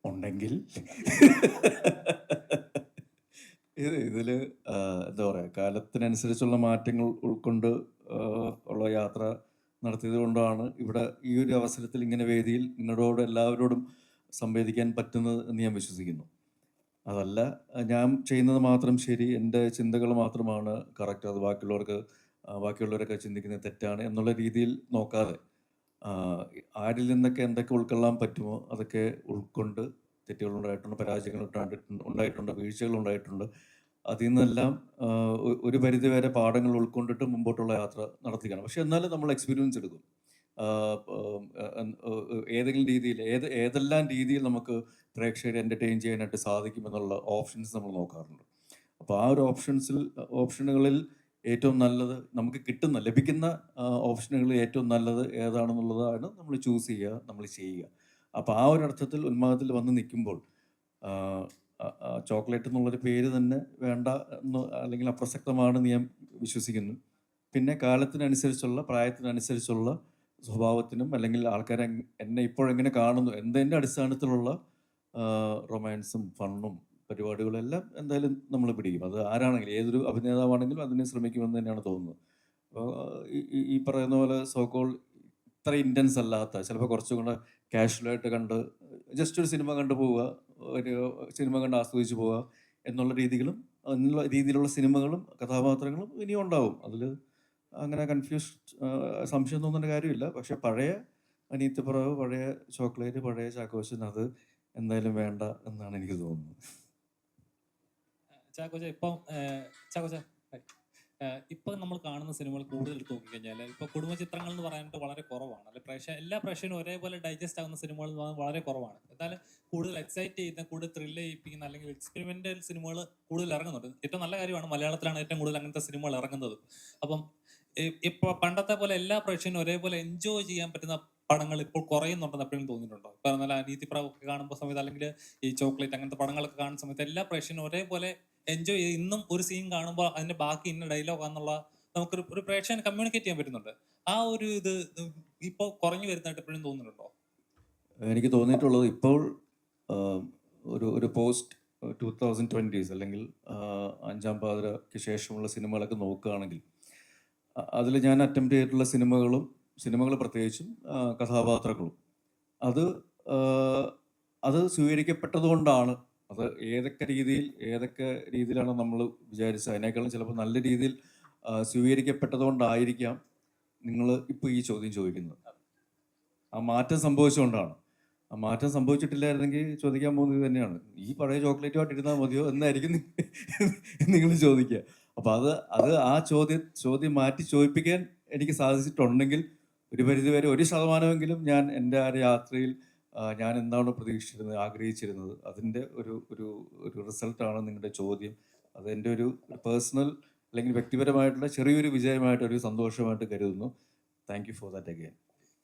ഉണ്ടെങ്കിൽ ഇതിൽ എന്താ പറയുക, കാലത്തിനനുസരിച്ചുള്ള മാറ്റങ്ങൾ ഉൾക്കൊണ്ട് ഉള്ള യാത്ര നടത്തിയത് കൊണ്ടാണ് ഇവിടെ ഈ ഒരു അവസരത്തിൽ ഇങ്ങനെ വേദിയിൽ നിങ്ങളോട് എല്ലാവരോടും സംവേദിക്കാൻ പറ്റുന്നത് എന്ന് ഞാൻ വിശ്വസിക്കുന്നു. അതല്ല ഞാൻ ചെയ്യുന്നത് മാത്രം ശരി, എൻ്റെ ചിന്തകൾ മാത്രമാണ് കറക്റ്റ്, അത് ബാക്കിയുള്ളവരൊക്കെ ചിന്തിക്കുന്നത് തെറ്റാണ് എന്നുള്ള രീതിയിൽ നോക്കാതെ ആരിൽ നിന്നൊക്കെ എന്തൊക്കെ ഉൾക്കൊള്ളാൻ പറ്റുമോ അതൊക്കെ ഉൾക്കൊണ്ട്, തെറ്റുകളുണ്ടായിട്ടുണ്ട്, പരാജയങ്ങളുണ്ടായിട്ടുണ്ട്, വീഴ്ചകളുണ്ടായിട്ടുണ്ട്, അതിൽ നിന്നെല്ലാം ഒരു പരിധിവരെ പാഠങ്ങൾ ഉൾക്കൊണ്ടിട്ട് മുമ്പോട്ടുള്ള യാത്ര നടത്തുകയാണ്. പക്ഷെ എന്നാലും നമ്മൾ എക്സ്പീരിയൻസ് എടുക്കും. ഏതെങ്കിലും രീതിയിൽ ഏതെല്ലാം രീതിയിൽ നമുക്ക് പ്രേക്ഷകരെ എൻ്റർടൈൻ ചെയ്യാനായിട്ട് സാധിക്കുമെന്നുള്ള ഓപ്ഷൻസ് നമ്മൾ നോക്കാറുണ്ട്. അപ്പോൾ ആ ഒരു ഓപ്ഷനുകളിൽ ഏറ്റവും നല്ലത് നമുക്ക് ലഭിക്കുന്ന ഓപ്ഷനുകളിൽ ഏറ്റവും നല്ലത് ഏതാണെന്നുള്ളതാണ് നമ്മൾ ചൂസ് ചെയ്യുക, നമ്മൾ ചെയ്യുക. അപ്പോൾ ആ ഒരു അർത്ഥത്തിൽ ഉന്മാദത്തിൽ വന്ന് നിൽക്കുമ്പോൾ ചോക്ലേറ്റ് എന്നുള്ളൊരു പേര് തന്നെ വേണ്ട അല്ലെങ്കിൽ അപ്രസക്തമാണെന്ന് ഞാൻ വിശ്വസിക്കുന്നു. പിന്നെ കാലത്തിനനുസരിച്ചുള്ള, പ്രായത്തിനനുസരിച്ചുള്ള സ്വഭാവത്തിനും അല്ലെങ്കിൽ ആൾക്കാരെ എന്നെ ഇപ്പോഴെങ്ങനെ കാണുന്നു എന്നതിൻ്റെ അടിസ്ഥാനത്തിലുള്ള റൊമാൻസും ഫണ്ണും പരിപാടികളെല്ലാം എന്തായാലും നമ്മൾ പിടിക്കും. അത് ആരാണെങ്കിലും, ഏതൊരു അഭിനേതാവാണെങ്കിലും അതിനെ ശ്രമിക്കുമെന്ന് തന്നെയാണ് തോന്നുന്നത്. അപ്പോൾ ഈ പറയുന്ന പോലെ സോക്കോൾ ഇത്ര ഇൻറ്റൻസ് അല്ലാത്ത, ചിലപ്പോൾ കുറച്ചും കൂടെ കാഷ്വലായിട്ട് കണ്ട് ജസ്റ്റ് ഒരു സിനിമ കണ്ടു പോവുക, ഒരു സിനിമ കണ്ട് ആസ്വദിച്ച് പോവുക എന്നുള്ള രീതിയിലുള്ള സിനിമകളും കഥാപാത്രങ്ങളും ഇനിയും ഉണ്ടാവും. അതിൽ അങ്ങനെ സംശയം തോന്നേണ്ട കാര്യമില്ല. പക്ഷെ പഴയ അനിയത്തിപ്രാവ്, പഴയ ചോക്ലേറ്റ്, പഴയ ചാക്കോച്ചൻ അത് എന്തായാലും വേണ്ട എന്നാണ് എനിക്ക് തോന്നുന്നത്. ഇപ്പൊ നമ്മൾ കാണുന്ന സിനിമകൾ കൂടുതൽ എടുത്ത് നോക്കിക്കഴിഞ്ഞാൽ ഇപ്പൊ കുടുംബ ചിത്രങ്ങൾ എന്ന് പറയാനായിട്ട് വളരെ കുറവാണ്. അല്ലെ എല്ലാ പ്രേക്ഷകരും ഒരേപോലെ ഡൈജസ്റ്റ് ആകുന്ന സിനിമകൾ വളരെ കുറവാണ്. എന്നാൽ കൂടുതൽ എക്സൈറ്റ് ചെയ്യുന്ന, കൂടുതൽ ത്രില്ല് ചെയ്യിപ്പിക്കുന്ന അല്ലെങ്കിൽ എക്സ്പെരിമെന്റൽ സിനിമകൾ കൂടുതൽ ഇറങ്ങുന്നുണ്ട്. ഏറ്റവും നല്ല കാര്യമാണ്, മലയാളത്തിലാണ് ഏറ്റവും കൂടുതൽ അങ്ങനത്തെ സിനിമകൾ ഇറങ്ങുന്നത്. അപ്പം ഇപ്പൊ പണ്ടത്തെ പോലെ എല്ലാ പ്രേക്ഷകനും ഒരേപോലെ എൻജോയ് ചെയ്യാൻ പറ്റുന്ന പടങ്ങൾ ഇപ്പോൾ കുറയുന്നുണ്ടെന്ന് എപ്പോഴും തോന്നിയിട്ടുണ്ടോ? ഇപ്പൊ നല്ല അനീതിപ്രാവ് ഒക്കെ കാണുമ്പോൾ സമയത്ത് അല്ലെങ്കിൽ ഈ ചോക്ലേറ്റ് അങ്ങനത്തെ പടങ്ങളൊക്കെ കാണുന്ന സമയത്ത് എല്ലാ പ്രേക്ഷകനും ഒരേപോലെ എൻജോയ് ചെയ്ത് ഇന്നും ഒരു സീൻ കാണുമ്പോൾ അതിന്റെ ബാക്കി ഇന്ന ഡയലോഗ് ആണെന്നുള്ള നമുക്കൊരു പ്രേക്ഷകന് കമ്മ്യൂണിക്കേറ്റ് ചെയ്യാൻ പറ്റുന്നുണ്ട്. ആ ഒരു ഇത് ഇപ്പോൾ കുറഞ്ഞു വരുന്നതായിട്ട് എപ്പോഴും തോന്നുന്നുണ്ടോ? എനിക്ക് തോന്നിയിട്ടുള്ളത് ഇപ്പോൾ ഒരു പോസ്റ്റ് 2020s അല്ലെങ്കിൽ 5ാം പാതിരയ്ക്ക് ശേഷമുള്ള സിനിമകളൊക്കെ നോക്കുകയാണെങ്കിൽ അതിൽ ഞാൻ അറ്റംപ്റ്റ് ചെയ്തിട്ടുള്ള സിനിമകൾ പ്രത്യേകിച്ചും കഥാപാത്രങ്ങളും അത് സ്വീകരിക്കപ്പെട്ടതുകൊണ്ടാണ്. അത് ഏതൊക്കെ രീതിയിലാണ് നമ്മൾ വിചാരിച്ചത് അതിനേക്കാളും ചിലപ്പോൾ നല്ല രീതിയിൽ സ്വീകരിക്കപ്പെട്ടതുകൊണ്ടായിരിക്കാം നിങ്ങൾ ഇപ്പോൾ ഈ ചോദ്യം ചോദിക്കുന്നത്. ആ മാറ്റം സംഭവിച്ചുകൊണ്ടാണ്. ആ മാറ്റം സംഭവിച്ചിട്ടില്ലായിരുന്നെങ്കിൽ ചോദിക്കാൻ പോകുന്നത് ഇത് തന്നെയാണ്, ഈ പഴയ ചോക്ലേറ്റുമായിട്ട് ഇരുന്നാൽ മതിയോ എന്നായിരിക്കും നിങ്ങൾ ചോദിക്കുക. അപ്പോൾ അത് ആ ചോദ്യം മാറ്റി ചോദിപ്പിക്കാൻ എനിക്ക് സാധിച്ചിട്ടുണ്ടെങ്കിൽ ഒരു പരിധിവരെ 1% ഞാൻ എൻ്റെ ആ ഒരു യാത്രയിൽ ഞാൻ എന്താണ് പ്രതീക്ഷിച്ചിരുന്നത്, ആഗ്രഹിച്ചിരുന്നത്, അതിൻ്റെ ഒരു റിസൾട്ടാണ് നിങ്ങളുടെ ചോദ്യം. അത് എൻ്റെ ഒരു പേഴ്സണൽ അല്ലെങ്കിൽ വ്യക്തിപരമായിട്ടുള്ള ചെറിയൊരു വിജയമായിട്ട്, ഒരു സന്തോഷമായിട്ട് കരുതുന്നു. Thank you for that again.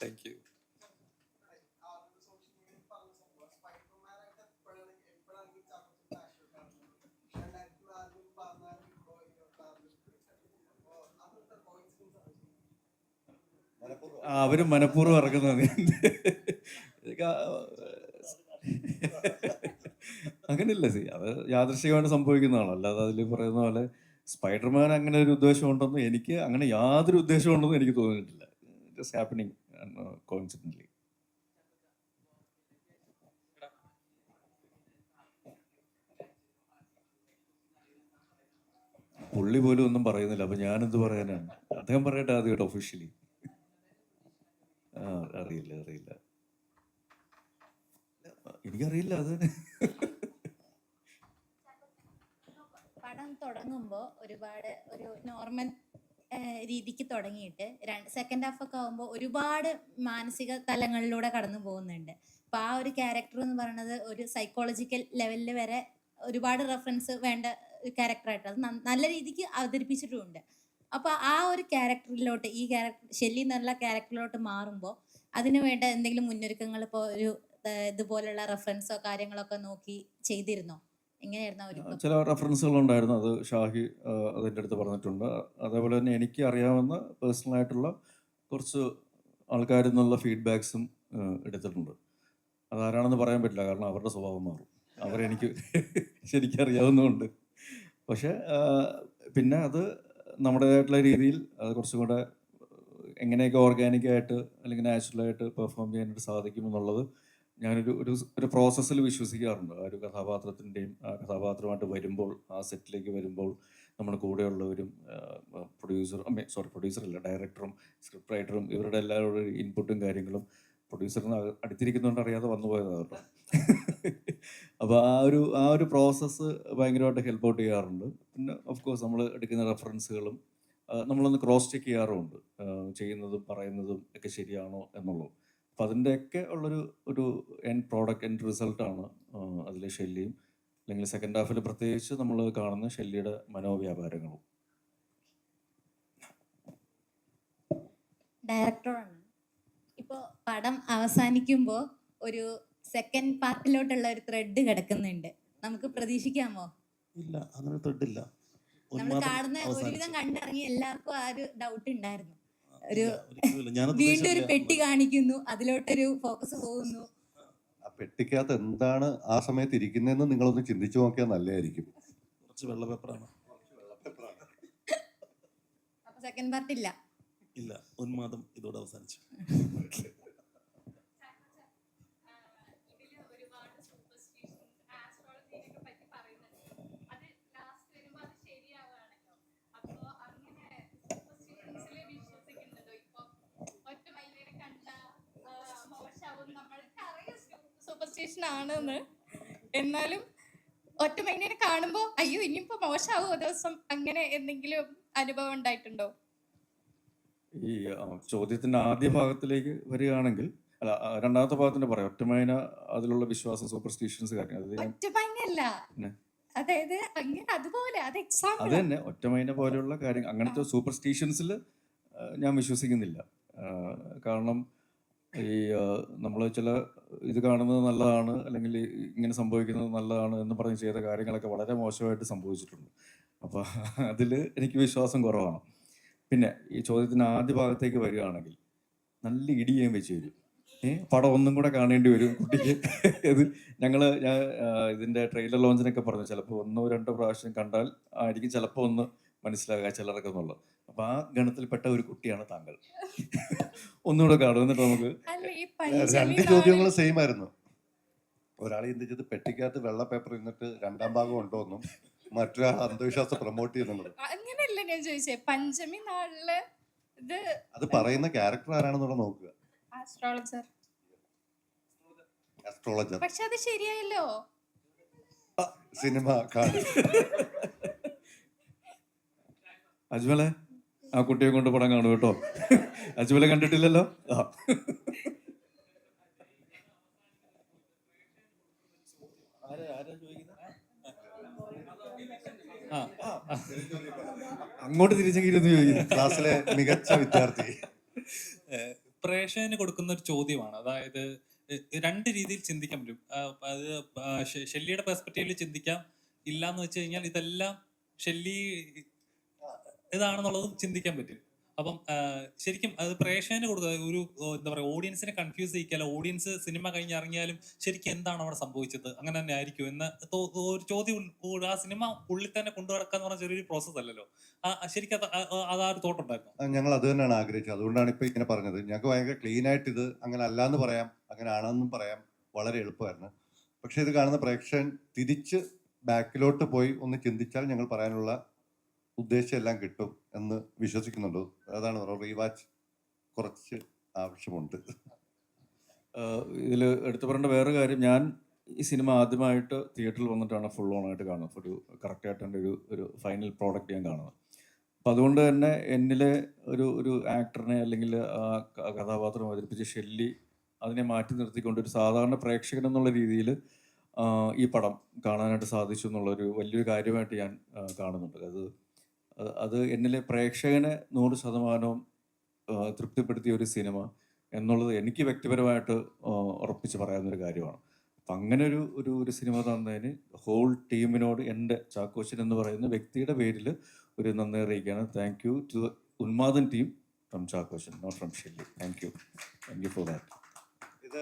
Thank you. അവർ മനഃപൂർവ്വം ഇറക്കുന്നത് അങ്ങനെയല്ല. അത് യാദൃശ്ചികമായിട്ട് സംഭവിക്കുന്നതാണ്. അല്ലാതെ അതിൽ പറയുന്ന പോലെ സ്പൈഡർമാൻ അങ്ങനെ ഒരു ഉദ്ദേശം ഉണ്ടെന്ന് എനിക്ക് അങ്ങനെ യാതൊരു ഉദ്ദേശം ഉണ്ടെന്ന് എനിക്ക് തോന്നിയിട്ടില്ല. Just happening coincidentally. പുള്ളി പോലും ഒന്നും പറയുന്നില്ല, അപ്പൊ ഞാനെന്ത് പറയാനാണ്? അദ്ദേഹം പറയട്ടെ ആദ്യമായിട്ട് ഒഫീഷ്യലി. അറിയില്ല എനിക്കറിയില്ല. അത് പടം തുടങ്ങുമ്പോൾ ഒരുപാട് ഒരു നോർമൽ രീതിക്ക് തുടങ്ങിയിട്ട് സെക്കൻഡ് ഹാഫ് ഒക്കെ ആകുമ്പോൾ ഒരുപാട് മാനസിക തലങ്ങളിലൂടെ കടന്നു പോകുന്നുണ്ട്. അപ്പോൾ ആ ഒരു ക്യാരക്ടർ എന്ന് പറയുന്നത് ഒരു സൈക്കോളജിക്കൽ ലെവലിൽ വരെ ഒരുപാട് റെഫറൻസ് വേണ്ട ക്യാരക്ടറായിട്ട് അത് നല്ല രീതിക്ക് അവതരിപ്പിച്ചിട്ടുമുണ്ട്. അപ്പോൾ ആ ഒരു ക്യാരക്ടറിലോട്ട് ഈ ക്യാരക്ടർ ഷെല്ലി എന്നുള്ള ക്യാരക്ടറിലോട്ട് മാറുമ്പോൾ അതിന് വേണ്ട എന്തെങ്കിലും മുന്നൊരുക്കങ്ങൾ ഇപ്പോൾ ഒരു ഇതുപോലുള്ള റെഫറൻസോ കാര്യങ്ങളൊക്കെ നോക്കി ചെയ്തിരുന്നോ? എങ്ങനെയായിരുന്നു ഒരു ചില റെഫറൻസുകൾ ഉണ്ടായിരുന്നു. അത് ഷാഹി അതിൻ്റെ അടുത്ത് പറഞ്ഞിട്ടുണ്ട്. അതേപോലെ തന്നെ എനിക്ക് അറിയാവുന്ന പേഴ്സണലായിട്ടുള്ള കുറച്ച് ആൾക്കാരിൽ നിന്നുള്ള ഫീഡ്ബാക്സും എടുത്തിട്ടുണ്ട്. അതാരാണെന്ന് പറയാൻ പറ്റില്ല, കാരണം അവരുടെ സ്വഭാവം മാറും. അവരെനിക്ക് ശരിക്കും അറിയാവുന്നതുകൊണ്ട്. പക്ഷേ പിന്നെ അത് നമ്മുടേതായിട്ടുള്ള രീതിയിൽ അത് കുറച്ചും കൂടെ എങ്ങനെയൊക്കെ ഓർഗാനിക്കായിട്ട് അല്ലെങ്കിൽ നാച്ചുറലായിട്ട് പെർഫോം ചെയ്യാനായിട്ട് സാധിക്കുമെന്നുള്ളത് ഞാനൊരു പ്രോസസ്സിൽ വിശ്വസിക്കാറുണ്ട്. ആ ഒരു കഥാപാത്രത്തിൻ്റെയും ആ കഥാപാത്രമായിട്ട് വരുമ്പോൾ, ആ സെറ്റിലേക്ക് വരുമ്പോൾ നമ്മുടെ കൂടെയുള്ളവരും പ്രൊഡ്യൂസറല്ല, ഡയറക്ടറും സ്ക്രിപ്റ്റ് റൈറ്ററും ഇവരുടെ എല്ലാവരുടെ ഇൻപുട്ടും കാര്യങ്ങളും പ്രൊഡ്യൂസറിന് അടുത്തിരിക്കുന്നതുകൊണ്ട് അറിയാതെ വന്നു പോയതാണ് കേട്ടോ. അപ്പോൾ ആ ഒരു പ്രോസസ്സ് ഭയങ്കരമായിട്ട് ഹെൽപ്പ് ഔട്ട് ചെയ്യാറുണ്ട്. പിന്നെ ഓഫ് കോഴ്സ് നമ്മൾ എടുക്കുന്ന റെഫറൻസുകളും നമ്മളൊന്ന് ക്രോസ് ചെക്ക് ചെയ്യാറുമുണ്ട്, ചെയ്യുന്നതും പറയുന്നതും ഒക്കെ ശരിയാണോ എന്നുള്ളത്. അപ്പം അതിൻ്റെയൊക്കെ ഒരു എൻഡ് റിസൾട്ടാണ് അതിലെ ഷെല്ലിയും, അല്ലെങ്കിൽ സെക്കൻഡ് ഹാഫിൽ പ്രത്യേകിച്ച് നമ്മൾ കാണുന്ന ഷെല്ലിയുടെ മനോവ്യാപാരങ്ങളും. ഡയറക്ടറാണ്. ഇപ്പോൾ പടം അവസാനിക്കുമ്പോൾ ഒരു സെക്കൻഡ് പാർട്ടിലോട്ടുള്ള ഒരു ത്രെഡ് കിടക്കുന്നുണ്ട്, നമുക്ക് പ്രതീക്ഷിക്കാമോ? ഇല്ല, അങ്ങനെ ത്രെഡില്ല. നമ്മൾ കാണുന്ന ഒരുവിധം കണ്ടിറങ്ങി എല്ലാവർക്കും ആ ഒരു ഡൗട്ട് ഉണ്ടായിരുന്നു. ഒരു ഞാനത് വീണ്ടും ഒരു പെട്ടി കാണിക്കുന്നു, അതിലോട്ടൊരു ഫോക്കസ് പോകുന്നു. ആ പെട്ടിക്കകത്ത് എന്താണ് ആ സമയത്ത് ഇരിക്കുന്നതെന്ന് നിങ്ങളൊന്ന് ചിന്തിച്ചു നോക്കിയാൽ നല്ലതായിരിക്കും. കുറച്ച് വെള്ള പേപ്പറാണ്. അപ്പൊ സെക്കൻഡ് പാർട്ട് ഇല്ല. ഉന്മാദം ഇതോടെ അവസാനിച്ചു. സൂപ്പർസ്റ്റിഷൻ ആണെന്ന്, എന്നാലും ഒറ്റ മൈനേനെ കാണുമ്പോൾ അയ്യോ ഇനിയിപ്പോ മോശമാവോ ദിവസം, അങ്ങനെ എന്തെങ്കിലും അനുഭവം ഉണ്ടായിട്ടുണ്ടോ? ഈ ചോദ്യത്തിന്റെ ആദ്യ ഭാഗത്തിലേക്ക് വരികയാണെങ്കിൽ, അല്ല രണ്ടാമത്തെ ഭാഗത്തിന്റെ പറയാം. ഒറ്റമൈന അതിലുള്ള വിശ്വാസം, സൂപ്പർസ്റ്റിഷൻസ് കാര്യം ഒറ്റമൈനല്ല, അതായത് അങ്ങനെ അതുപോലെ അത് എക്സാമ്പിൾ. അത് തന്നെ ഒറ്റമൈന പോലെയുള്ള കാര്യം, അങ്ങനത്തെ സൂപ്പർസ്റ്റിഷൻസിൽ ഞാൻ വിശ്വസിക്കുന്നില്ല. കാരണം ഈ നമ്മൾ ചില ഇത് കാണുന്നത് നല്ലതാണ്, അല്ലെങ്കിൽ ഇങ്ങനെ സംഭവിക്കുന്നത് നല്ലതാണ് എന്ന് പറഞ്ഞ് ചെയ്ത കാര്യങ്ങളൊക്കെ വളരെ മോശമായിട്ട് സംഭവിച്ചിട്ടുണ്ട്. അപ്പോൾ അതിൽ എനിക്ക് വിശ്വാസം കുറവാണ്. പിന്നെ ഈ ചോദ്യത്തിന് ആദ്യ ഭാഗത്തേക്ക് വരികയാണെങ്കിൽ നല്ല ഇടിയേം വെച്ച് വരും. പടം ഒന്നും കൂടെ കാണേണ്ടി വരും കുട്ടിക്ക്. ഞാൻ ഇതിൻ്റെ ട്രെയിലർ ലോഞ്ചിനൊക്കെ പറഞ്ഞു, ചിലപ്പോൾ 1-2 പ്രാവശ്യം കണ്ടാൽ ആയിരിക്കും ചിലപ്പോൾ ഒന്ന് മനസ്സിലാകുക ചിലർക്ക് എന്നുള്ളത്. അപ്പൊ ആ ഗണത്തിൽപ്പെട്ട ഒരു കുട്ടിയാണ് താങ്കൾ. ഒന്നുകൂടെ കാണും, എന്നിട്ട് നമുക്ക് 2 ചോദ്യങ്ങൾ സെയിം ആയിരുന്നു. ഒരാൾ ചിന്തിച്ചത് പെട്ടിക്കകത്ത് വെള്ള പേപ്പർ ഇരുന്നിട്ട് 2ാം ഭാഗം ഉണ്ടോന്നും, മറ്റൊരാൾ അന്ധവിശ്വാസം പ്രൊമോട്ട് ചെയ്യുന്നുള്ളത്. അങ്ങനെയല്ല ഞാൻ ചോദിച്ചേ, പഞ്ചമി നാളില് ഇത് അത് പറയുന്ന ക്യാരക്ടർ ആരാണെന്നുള്ള നോക്കുക. ആസ്ട്രോളജർ. അസ്ട്രോളജർ. പക്ഷെ അത് ശരിയായല്ലോ. സിനിമ കാണും. അജ്മലെ ആ കുട്ടിയെ കൊണ്ട് പടം കാണും കേട്ടോ. അജ്മലെ കണ്ടിട്ടില്ലല്ലോ. അങ്ങോട്ട് തിരിച്ചെങ്കിലും ചോദിക്കുന്നത്. ക്ലാസ്സിലെ മികച്ച വിദ്യാർത്ഥി. പ്രേക്ഷകന് കൊടുക്കുന്ന ഒരു ചോദ്യമാണ്. അതായത് രണ്ട് രീതിയിൽ ചിന്തിക്കാൻ പറ്റും. അത് ഷെല്ലിയുടെ പെർസ്പെക്റ്റീവിൽ ചിന്തിക്കാം. ഇല്ലാന്ന് വെച്ച് കഴിഞ്ഞാൽ ഇതെല്ലാം ഷെല്ലി ഇതാണെന്നുള്ളതും ചിന്തിക്കാൻ പറ്റും. അപ്പം ശരിക്കും അത് പ്രേക്ഷകന് കൊടുക്കുക ഒരു എന്താ പറയുക, ഓഡിയൻസിനെ കൺഫ്യൂസ് ചെയ്യിക്കല്ല. ഓഡിയൻസ് സിനിമ കഴിഞ്ഞ് ഇറങ്ങിയാലും ശരിക്കും എന്താണ് അവിടെ സംഭവിച്ചത്, അങ്ങനെ തന്നെ ആയിരിക്കും എന്ന ഒരു ചോദ്യം ആ സിനിമ ഉള്ളിൽ തന്നെ കൊണ്ടു നടക്കാന്ന് പറഞ്ഞ ചെറിയൊരു പ്രോസസ് അല്ലല്ലോ. ശരിക്കും അതാ ഒരു തോട്ടുണ്ടായിരുന്നു. ഞങ്ങൾ അത് തന്നെയാണ് ആഗ്രഹിച്ചത്. അതുകൊണ്ടാണ് ഇപ്പൊ ഇങ്ങനെ പറഞ്ഞത്. ഞങ്ങൾക്ക് ഭയങ്കര ക്ലീൻ ആയിട്ട് ഇത് അങ്ങനെ അല്ലാന്ന് പറയാം, അങ്ങനെ ആണെന്നും പറയാം, വളരെ എളുപ്പമായിരുന്നു. പക്ഷെ ഇത് കാണുന്ന പ്രേക്ഷകൻ തിരിച്ച് ബാക്കിലോട്ട് പോയി ഒന്ന് ചിന്തിച്ചാൽ ഞങ്ങൾ പറയാനുള്ള ഉദ്ദേശം എല്ലാം കിട്ടും എന്ന് വിശ്വസിക്കുന്നുണ്ട്. അതാണ് റീവാച്ച് കുറച്ച് ആവശ്യമുണ്ട്. ഇതിൽ എടുത്തു പറയേണ്ട വേറെ കാര്യം, ഞാൻ ഈ സിനിമ ആദ്യമായിട്ട് തിയേറ്ററിൽ വന്നിട്ടാണ് ഫുൾ ഓൺ ആയിട്ട് കാണുന്നത്. ഒരു കറക്റ്റായിട്ട് എൻ്റെ ഒരു ഫൈനൽ പ്രോഡക്റ്റ് ഞാൻ കാണുന്നത്. അപ്പം അതുകൊണ്ട് തന്നെ എന്നിലെ ഒരു ആക്ടറിനെ അല്ലെങ്കിൽ ആ കഥാപാത്രം അവതരിപ്പിച്ച ഷെല്ലി അതിനെ മാറ്റി നിർത്തിക്കൊണ്ട് ഒരു സാധാരണ പ്രേക്ഷകൻ എന്നുള്ള രീതിയിൽ ഈ പടം കാണാനായിട്ട് സാധിച്ചു എന്നുള്ളൊരു വലിയൊരു കാര്യമായിട്ട് ഞാൻ കാണുന്നുണ്ട്. അത് എന്നിലെ പ്രേക്ഷകനെ 100% തൃപ്തിപ്പെടുത്തിയ ഒരു സിനിമ എന്നുള്ളത് എനിക്ക് വ്യക്തിപരമായിട്ട് ഉറപ്പിച്ച് പറയാവുന്നൊരു കാര്യമാണ്. അപ്പം അങ്ങനെ ഒരു സിനിമ തന്നതിന് ഹോൾ ടീമിനോട് എൻ്റെ ചാക്കോച്ചൻ എന്ന് പറയുന്ന വ്യക്തിയുടെ പേരിൽ ഒരു നന്ദി അറിയിക്കുകയാണ്. Thank you to Unmadan team from Chackochan, not from Shelly. Thank you for that. ഇത്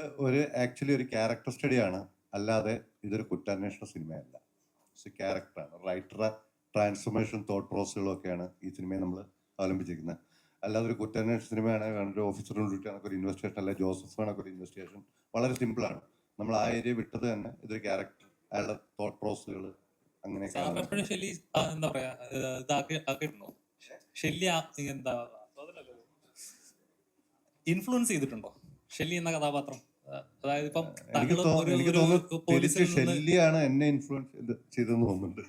ആക്ച്വലി ഒരു ക്യാരക്ടർ സ്റ്റഡിയാണ്, അല്ലാതെ ഇതൊരു കുറ്റാന്വേഷണ സിനിമയല്ല. ക്യാരക്ടറാണ്. റൈറ്ററെ ട്രാൻസ്ഫോർമേഷൻ തോട്ട് പ്രോസസ്സുകളും ഒക്കെയാണ് ഈ സിനിമയെ നമ്മൾ അവലംബിച്ചിരിക്കുന്നത്. അല്ലാതെ ഒരു കുറ്റാന്വേഷണ സിനിമയാണ്, ഒരു ഓഫീസറിന് ഡ്യൂട്ടി ആണെങ്കിൽ ഒരു ഇൻവെസ്റ്റിഗേഷൻ, അല്ല ജോസഫ് ആണെങ്കിൽ ഒരു ഇൻവെസ്റ്റിഗേഷൻ. വളരെ സിമ്പിളാണ്. നമ്മൾ ആ ഏരിയ വിട്ടത് തന്നെ ഇതൊരു ക്യാരക്ടർ, അയാളുടെ തോട്ട് പ്രോസസ്സുകൾ അങ്ങനെയൊക്കെയാണ്. ഷെല്ലി എന്താ പറയാ ഇതാക്കിയിട്ടുണ്ടോ? ഷെല്ലി എന്താ ഇൻഫ്ലുവൻസ് ചെയ്തിട്ടുണ്ടോ ഷെല്ലി എന്ന കഥാപാത്രം? അതായത് ഇപ്പം എനിക്ക് തോന്നുന്നു ഷെല്ലിയാണ് എന്നെ ഇൻഫ്ലുവൻസ് ചെയ്തെന്ന് തോന്നുന്നുണ്ട്.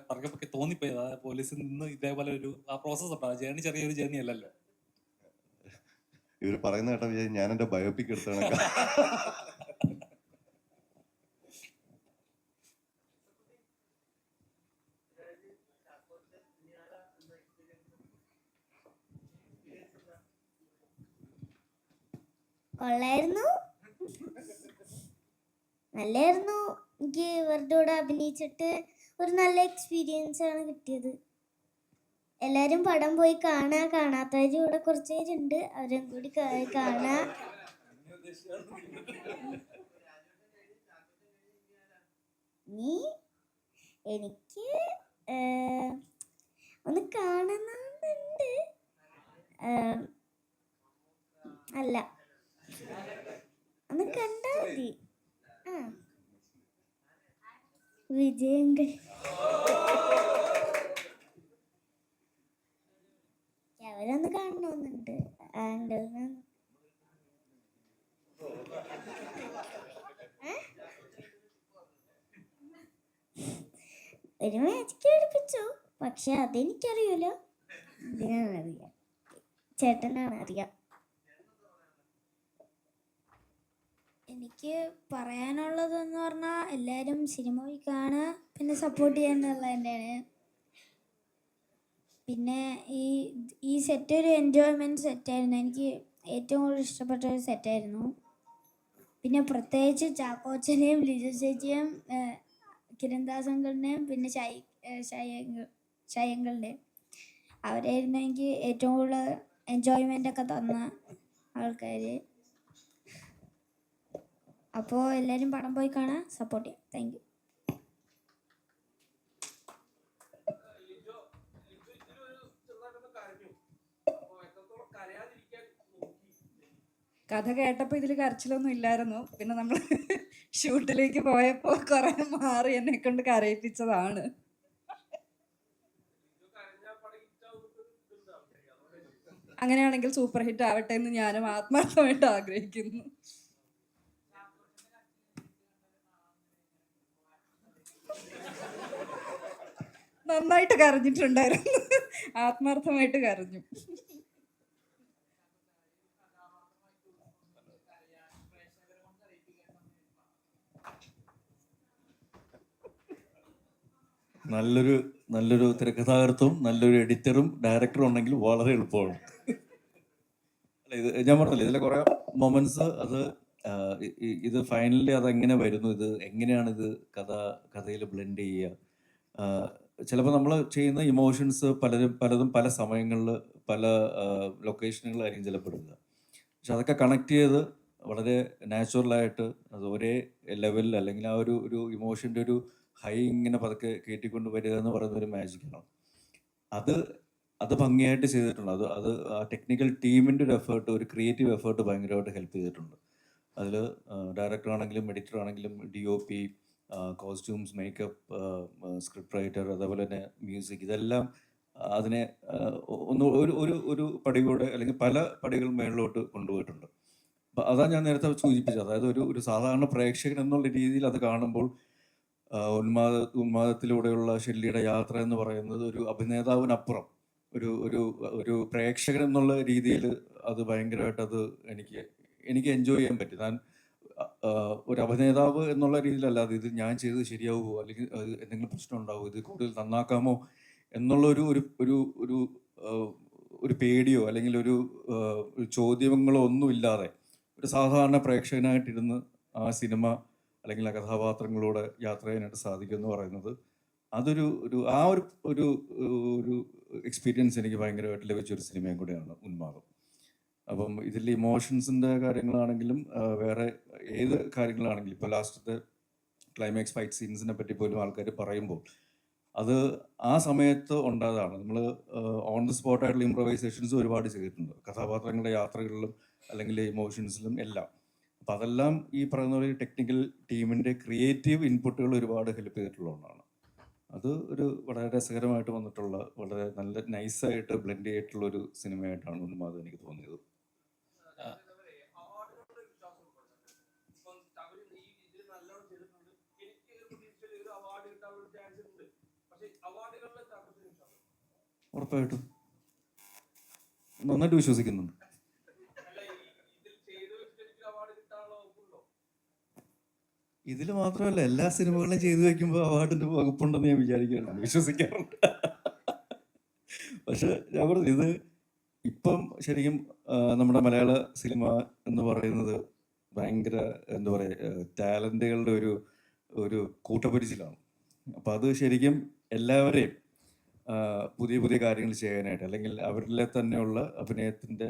പറഞ്ഞപ്പോ തോന്നിപ്പോയത് പോലീസിൽ നിന്ന് ഇതേപോലെ ഒരു ആ പ്രോസസ് ഉണ്ടോ? ജേർണി ചെറിയൊരു ജേർണി അല്ലല്ലോ. ഇവർ പറയുന്ന കേട്ടാ ഞാൻ എന്റെ ബയോപിക് എടുത്താണ്. കൊള്ളായിരുന്നു, നല്ലായിരുന്നു. എനിക്ക് ഇവരുടെ കൂടെ അഭിനയിച്ചിട്ട് ഒരു നല്ല എക്സ്പീരിയൻസ് ആണ് കിട്ടിയത്. എല്ലാരും പടം പോയി കാണാത്തവരും ഇവിടെ കുറച്ച് പേരുണ്ട്, അവരും കൂടി കാണാ. എനിക്ക് ഒന്ന് കാണുന്നുണ്ട്. അല്ല, ഒന്ന് കണ്ടാ മതി. വിജയങ്കൾ അവരൊന്ന് കാണണമെന്നുണ്ട്. ആങ്കിളിന് ഒരു മാജിക്ക് പഠിപ്പിച്ചു, പക്ഷെ അതെനിക്കറിയൂല. ഇതിനാണറിയാം, ചേട്ടനാണ് അറിയാം. എനിക്ക് പറയാനുള്ളതെന്ന് പറഞ്ഞാൽ എല്ലാവരും സിനിമ പോയി കാണുക, പിന്നെ സപ്പോർട്ട് ചെയ്യാന്നുള്ളത് തന്നെയാണ്. പിന്നെ ഈ സെറ്റ് ഒരു എൻജോയ്മെൻറ്റ് സെറ്റായിരുന്നു. എനിക്ക് ഏറ്റവും കൂടുതൽ ഇഷ്ടപ്പെട്ട ഒരു സെറ്റായിരുന്നു. പിന്നെ പ്രത്യേകിച്ച് ചാക്കോച്ചനെയും ലിജു ചേച്ചിയും കിരൺദാസ് അങ്കിളിനെയും പിന്നെ ഷൈയങ്കളുടെയും അവരായിരുന്നു എനിക്ക് ഏറ്റവും കൂടുതൽ എൻജോയ്മെൻ്റ് ഒക്കെ തന്ന ആൾക്കാർ. അപ്പോൾ എല്ലാവരും പടം പോയി കാണാൻ സപ്പോർട്ട് ചെയ്യാം. Thank you. കഥ കേട്ടപ്പോൾ ഇതിൽ കരച്ചിലൊന്നും ഇല്ലായിരുന്നു. പിന്നെ നമ്മൾ ഷൂട്ടിലേക്ക് പോയപ്പോൾ കുറെ മാറി എന്നെ കൊണ്ട് കരയിപ്പിച്ചതാണ്. അങ്ങനെയാണെങ്കിൽ സൂപ്പർ ഹിറ്റ് ആവട്ടെ എന്ന് ഞാനും ആത്മാർത്ഥമായിട്ട് ആഗ്രഹിക്കുന്നു. നന്നായിട്ട് കരഞ്ഞിട്ടുണ്ടായിരുന്നു, ആത്മാർത്ഥമായിട്ട് കരഞ്ഞു. നല്ലൊരു തിരക്കഥാകൃത്തും നല്ലൊരു എഡിറ്ററും ഡയറക്ടറും ഉണ്ടെങ്കിൽ വളരെ എളുപ്പമാണ്. അല്ല, ഇത് ഞാൻ പറഞ്ഞില്ല, ഇതിലെ കുറേ മൊമെന്റ്സ് അത് ഇത് ഫൈനലി അതെങ്ങനെ വരുന്നു, ഇത് എങ്ങനെയാണ് ഇത് കഥയിൽ ബ്ലെൻഡ് ചെയ്യുക. ചിലപ്പോൾ നമ്മൾ ചെയ്യുന്ന ഇമോഷൻസ് പലതും പല സമയങ്ങളിൽ പല ലൊക്കേഷനുകളായിരിക്കും ചിലപ്പോൾ എടുക്കുക. പക്ഷെ അതൊക്കെ കണക്ട് ചെയ്ത് വളരെ നാച്ചുറലായിട്ട് അത് ഒരേ ലെവലിൽ അല്ലെങ്കിൽ ആ ഒരു ഇമോഷൻ്റെ ഒരു ഹൈ ഇങ്ങനെ പതുക്കെ കയറ്റിക്കൊണ്ട് വരിക എന്ന് പറയുന്ന ഒരു മാജിക്കാണ്. അത് ഭംഗിയായിട്ട് ചെയ്തിട്ടുണ്ട്. അത് ആ ടെക്നിക്കൽ ടീമിൻ്റെ ഒരു എഫേർട്ട്, ഒരു ക്രിയേറ്റീവ് എഫേർട്ട് ഭയങ്കരമായിട്ട് ഹെൽപ്പ് ചെയ്തിട്ടുണ്ട്. അതിൽ ഡയറക്ടർ ആണെങ്കിലും എഡിറ്റർ ആണെങ്കിലും DOP, costumes, makeup, script writer, അതേപോലെ തന്നെ മ്യൂസിക്, ഇതെല്ലാം അതിനെ ഒരു പടി കൂടെ അല്ലെങ്കിൽ പല പടികൾ മേളിലോട്ട് കൊണ്ടുപോയിട്ടുണ്ട്. അപ്പം അതാണ് ഞാൻ നേരത്തെ സൂചിപ്പിച്ചത്. അതായത് ഒരു സാധാരണ പ്രേക്ഷകൻ എന്നുള്ള രീതിയിൽ അത് കാണുമ്പോൾ ഉന്മാദത്തിലൂടെയുള്ള ഷെല്ലിയുടെ യാത്ര എന്ന് പറയുന്നത് ഒരു അഭിനേതാവിനപ്പുറം ഒരു പ്രേക്ഷകൻ എന്നുള്ള രീതിയിൽ അത് ഭയങ്കരമായിട്ട് അത് എനിക്ക് എൻജോയ് ചെയ്യാൻ പറ്റി. ഞാൻ ഒരു അഭിനേതാവ് എന്നുള്ള രീതിയിലല്ലാതെ ഇത് ഞാൻ ചെയ്തത് ശരിയാവുമോ അല്ലെങ്കിൽ എന്തെങ്കിലും പ്രശ്നം ഉണ്ടാവുമോ, ഇത് കൂടുതൽ നന്നാക്കാമോ എന്നുള്ള ഒരു പേടിയോ അല്ലെങ്കിൽ ഒരു ചോദ്യങ്ങളോ ഒന്നുമില്ലാതെ ഒരു സാധാരണ പ്രേക്ഷകനായിട്ടിരുന്ന് ആ സിനിമ അല്ലെങ്കിൽ ആ കഥാപാത്രങ്ങളോട് യാത്ര ചെയ്യാനായിട്ട് സാധിക്കും എന്ന് പറയുന്നത് ഒരു എക്സ്പീരിയൻസ് എനിക്ക് ഭയങ്കരമായിട്ട് ലഭിച്ചൊരു സിനിമയും കൂടെയാണ് ഉന്മാദം. അപ്പം ഇതിൽ ഇമോഷൻസിൻ്റെ കാര്യങ്ങളാണെങ്കിലും വേറെ ഏത് കാര്യങ്ങളാണെങ്കിലും, ഇപ്പോൾ ലാസ്റ്റത്തെ ക്ലൈമാക്സ് ഫൈറ്റ് സീൻസിനെ പറ്റി പോലും ആൾക്കാർ പറയുമ്പോൾ അത് ആ സമയത്ത് ഉണ്ടായതാണ്. നമ്മൾ ഓൺ ദി സ്പോട്ടായിട്ടുള്ള ഇംപ്രവൈസേഷൻസ് ഒരുപാട് ചെയ്തിട്ടുണ്ട് കഥാപാത്രങ്ങളുടെ യാത്രകളിലും അല്ലെങ്കിൽ ഇമോഷൻസിലും എല്ലാം. അപ്പം അതെല്ലാം ഈ പറയുന്ന പോലെ ടെക്നിക്കൽ ടീമിൻ്റെ ക്രിയേറ്റീവ് ഇൻപുട്ടുകൾ ഒരുപാട് ഹെൽപ്പ് ചെയ്തിട്ടുള്ളതാണ്. അത് വളരെ രസകരമായിട്ട് വന്നിട്ടുള്ള വളരെ നല്ല നൈസായിട്ട് ബ്ലെൻഡ് ചെയ്തിട്ടുള്ള ഒരു സിനിമയായിട്ടാണ് ഉന്മാദം എനിക്ക് തോന്നിയത്. ഉറപ്പായിട്ടും നന്നായിട്ട് വിശ്വസിക്കുന്നുണ്ട്. ഇതിൽ മാത്രമല്ല, എല്ലാ സിനിമകളും ചെയ്തു വെക്കുമ്പോൾ അവാർഡിന്റെ വകുപ്പുണ്ടെന്ന് ഞാൻ വിചാരിക്കാറുണ്ട്, വിശ്വസിക്കാറുണ്ട്. പക്ഷെ ഞാൻ പറഞ്ഞു, ഇത് ഇപ്പം ശരിക്കും നമ്മുടെ മലയാള സിനിമ എന്ന് പറയുന്നത് ഭയങ്കര എന്താ പറയുക, ടാലന്റുകളുടെ ഒരു കൂട്ടപരിചിലാണ്. അപ്പം അത് ശരിക്കും എല്ലാവരെയും പുതിയ പുതിയ കാര്യങ്ങൾ ചെയ്യാനായിട്ട് അല്ലെങ്കിൽ അവരിലെ തന്നെയുള്ള അഭിനയത്തിൻ്റെ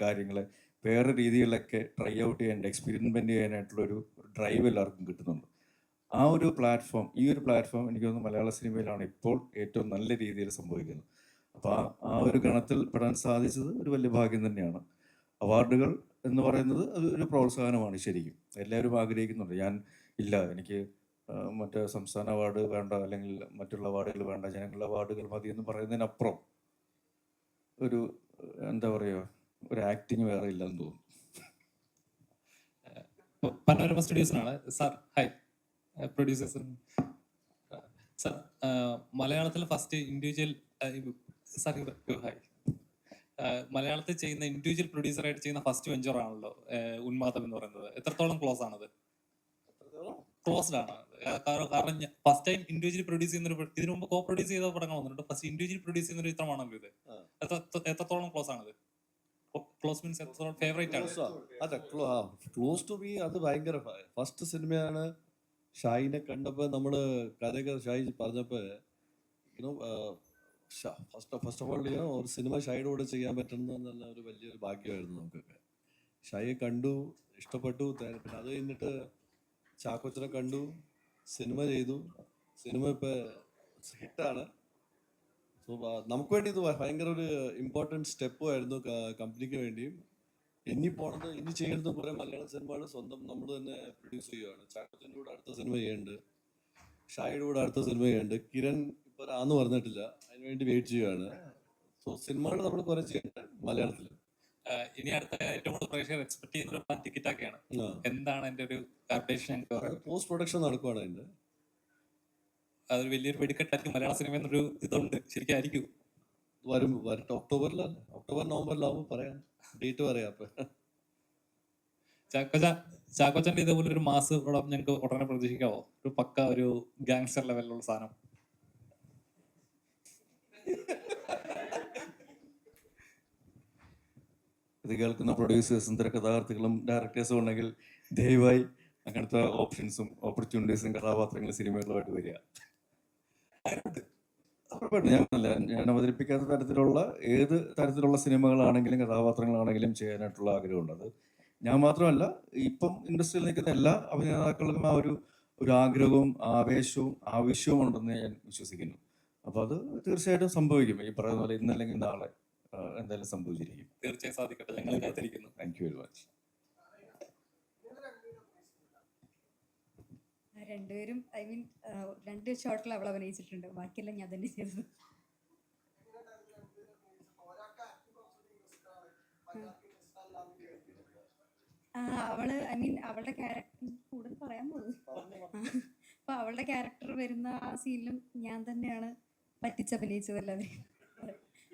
കാര്യങ്ങളെ വേറെ രീതികളിലൊക്കെ ട്രൈ ഔട്ട് ചെയ്യാനായിട്ട് എക്സ്പെരിമെൻ്റ് ചെയ്യാനായിട്ടുള്ളൊരു ഡ്രൈവ് എല്ലാവർക്കും കിട്ടുന്നുണ്ട്. ഈ ഒരു പ്ലാറ്റ്ഫോം എനിക്ക് തോന്നുന്നു മലയാള സിനിമയിലാണ് ഇപ്പോൾ ഏറ്റവും നല്ല രീതിയിൽ സംഭവിക്കുന്നത്. അപ്പോൾ ആ ഒരു ഗണത്തിൽ പെടാൻ സാധിച്ചത് ഒരു വലിയ ഭാഗ്യം തന്നെയാണ്. അവാർഡുകൾ എന്ന് പറയുന്നത് അത് ഒരു പ്രോത്സാഹനമാണ് ശരിക്കും. എല്ലാവരും ആഗ്രഹിക്കുന്നുണ്ട്. എനിക്ക് മറ്റേ സംസ്ഥാന അവാർഡ് വേണ്ട അല്ലെങ്കിൽ മറ്റുള്ള അവാർഡുകൾ വേണ്ട, ജനങ്ങളുടെ അവാർഡുകൾ മതി എന്ന് പറയുന്നതിനപ്പുറം എന്താ പറയുക, ഒരു ആക്ടിങ് വേറെ ഇല്ലെന്ന് തോന്നുന്നു. പനോരമ സ്റ്റുഡിയോസിനാണ് സാർ. Hi producers sir. മലയാളത്തിൽ ഫസ്റ്റ് ഇൻഡിവിജ്വൽ സാർ ഹായ് മലയാളത്തിൽ ചെയ്യുന്ന ഇൻഡിവിജ്വൽ പ്രൊഡ്യൂസറായിട്ട് ചെയ്യുന്ന ഫസ്റ്റ് വെഞ്ചർ ആണല്ലോ ഉന്മാദം എന്ന് പറയുന്നത്. എത്രത്തോളം ക്ലോസ് ആണത്? ക്ലോസ്ഡ് ആണ്. കാരണം ഫസ്റ്റ് ടൈം ഇൻഡിവിജ്വൽ പ്രൊഡ്യൂസ് ചെയ്യുന്ന ഇതിനു മുമ്പ് കോ പ്രൊഡ്യൂസ് ചെയ്ത പടങ്ങൾ വന്നിട്ടുണ്ട്. ഫസ്റ്റ് ഇൻഡിവിജ്വൽ പ്രൊഡ്യൂസ് ചെയ്യുന്ന ഒരു ചിത്രമാണല്ലോ ഇത്. എത്രത്തോളം ക്ലോസ് ആണത്? ക്ലോസ് മീൻസ് എത്രത്തോളം ഫേവറേറ്റ് ആണ്? അതെ, ക്ലോസ് ടു മീ അത് ഭയങ്കര ഫസ്റ്റ് സിനിമയാണ്. ഷായിനെ കണ്ടപ്പോൾ നമ്മൾ കഥയൊക്കെ ഷായി പറഞ്ഞപ്പോൾ ഫസ്റ്റ് ഓഫ് ഓൾ ഒരു സിനിമ ഷായിയുടെ കൂടെ ചെയ്യാൻ പറ്റുന്ന ഒരു വലിയൊരു ഭാഗ്യമായിരുന്നു നമുക്കൊക്കെ. ഷായിയെ കണ്ടു, ഇഷ്ടപ്പെട്ടു. പിന്നെ അത് കഴിഞ്ഞിട്ട് ചാക്കോച്ചനെ കണ്ടു, സിനിമ ചെയ്തു. സിനിമ ഇപ്പോൾ ഹിറ്റാണ്. സോ നമുക്ക് വേണ്ടി ഇത് ഭയങ്കര ഒരു ഇമ്പോർട്ടൻറ്റ് സ്റ്റെപ്പും ആയിരുന്നു കമ്പനിക്ക് വേണ്ടിയും. ഇനി ചെയ്യുന്നത് കുറേ മലയാള സിനിമകൾ സ്വന്തം നമ്മൾ തന്നെ പ്രൊഡ്യൂസ് ചെയ്യുകയാണ്. ചാക്കോച്ചൻ്റെ കൂടെ അടുത്ത സിനിമ ചെയ്യുന്നുണ്ട്, ഷായിയുടെ കൂടെ അടുത്ത സിനിമ ചെയ്യുന്നുണ്ട്. കിരൺ ഇപ്പോൾ ആന്ന് പറഞ്ഞിട്ടില്ല, അതിനുവേണ്ടി വെയിറ്റ് ചെയ്യുകയാണ്. സോ സിനിമകൾ നമ്മൾ കുറെ ചെയ്യുന്നുണ്ട് മലയാളത്തിൽ. ഇനി അടുത്ത ഏറ്റവും കൂടുതൽ പ്രേക്ഷകർ എക്സ്പെക്ട് ചെയ്യുന്ന ഒരു ടിക്കറ്റ് ഒക്കെയാണ്. എന്താണ് എൻ്റെ ഒരു അപ്ഡേഷൻ? പോസ്റ്റ് പ്രൊഡക്ഷൻ നടക്കുവാണ് അതിന്റെ. അതൊരു വലിയൊരു വെടിക്കെട്ടായിരിക്കും മലയാള സിനിമ എന്നൊരു ഇതുണ്ട്, ശരിക്കും വരട്ടെ, ഒക്ടോബർ നവംബറിലാവുമ്പോൾ പറയാം, ഡേറ്റ് പറയാം. അപ്പൊ ചാക്കോച്ചന്റെ ഇതേപോലെ ഒരു മാസ് പടം ഞങ്ങൾക്ക് ഉടനെ പ്രതീക്ഷിക്കാവോ? ഒരു പക്ക ഒരു ഗാങ്സ്റ്റർ ലെവലിലുള്ള സാധനം. ഇത് കേൾക്കുന്ന പ്രൊഡ്യൂസേഴ്സും തിരക്കഥാകൃത്തുക്കളും ഡയറക്ടേഴ്സും ഉണ്ടെങ്കിൽ ദയവായി അങ്ങനത്തെ ഓപ്ഷൻസും ഓപ്പർച്യൂണിറ്റീസും കഥാപാത്രങ്ങളും സിനിമകളുമായിട്ട് വരിക. ഉറപ്പായിട്ടും ഞാൻ അവതരിപ്പിക്കാത്ത തരത്തിലുള്ള ഏത് തരത്തിലുള്ള സിനിമകളാണെങ്കിലും കഥാപാത്രങ്ങളാണെങ്കിലും ചെയ്യാനായിട്ടുള്ള ആഗ്രഹമുണ്ട്. അത് ഞാൻ മാത്രമല്ല, ഇപ്പം ഇൻഡസ്ട്രിയിൽ നിൽക്കുന്ന എല്ലാ അഭിനേതാക്കൾക്കും ആ ഒരു ആഗ്രഹവും ആവേശവും ആവശ്യവും ഉണ്ടെന്ന് ഞാൻ വിശ്വസിക്കുന്നു. അപ്പോൾ അത് തീർച്ചയായിട്ടും സംഭവിക്കും. ഈ പറയുന്ന പോലെ ഇന്നല്ലെങ്കിൽ നാളെ എന്തായാലും സംഭവിച്ചിരിക്കും. തീർച്ചയായും സാധിക്കട്ടെ. ഞങ്ങൾ കാത്തിരിക്കുന്നു. Thank you very much. രണ്ടുപേരും രണ്ട് ഷോട്ടിൽ അവൾ അഭിനയിച്ചിട്ടുണ്ട്, ബാക്കിയെല്ലാം ഞാൻ തന്നെ ചെയ്തത്. അവള് അവളുടെ ക്യാരക്ടർ കൂടുതൽ പറയാൻ പോകുന്നു. അപ്പൊ അവളുടെ ക്യാരക്ടർ വരുന്ന ആ സീനിലും ഞാൻ തന്നെയാണ് പറ്റിച്ചഭിനയിച്ചത് എല്ലാവരും.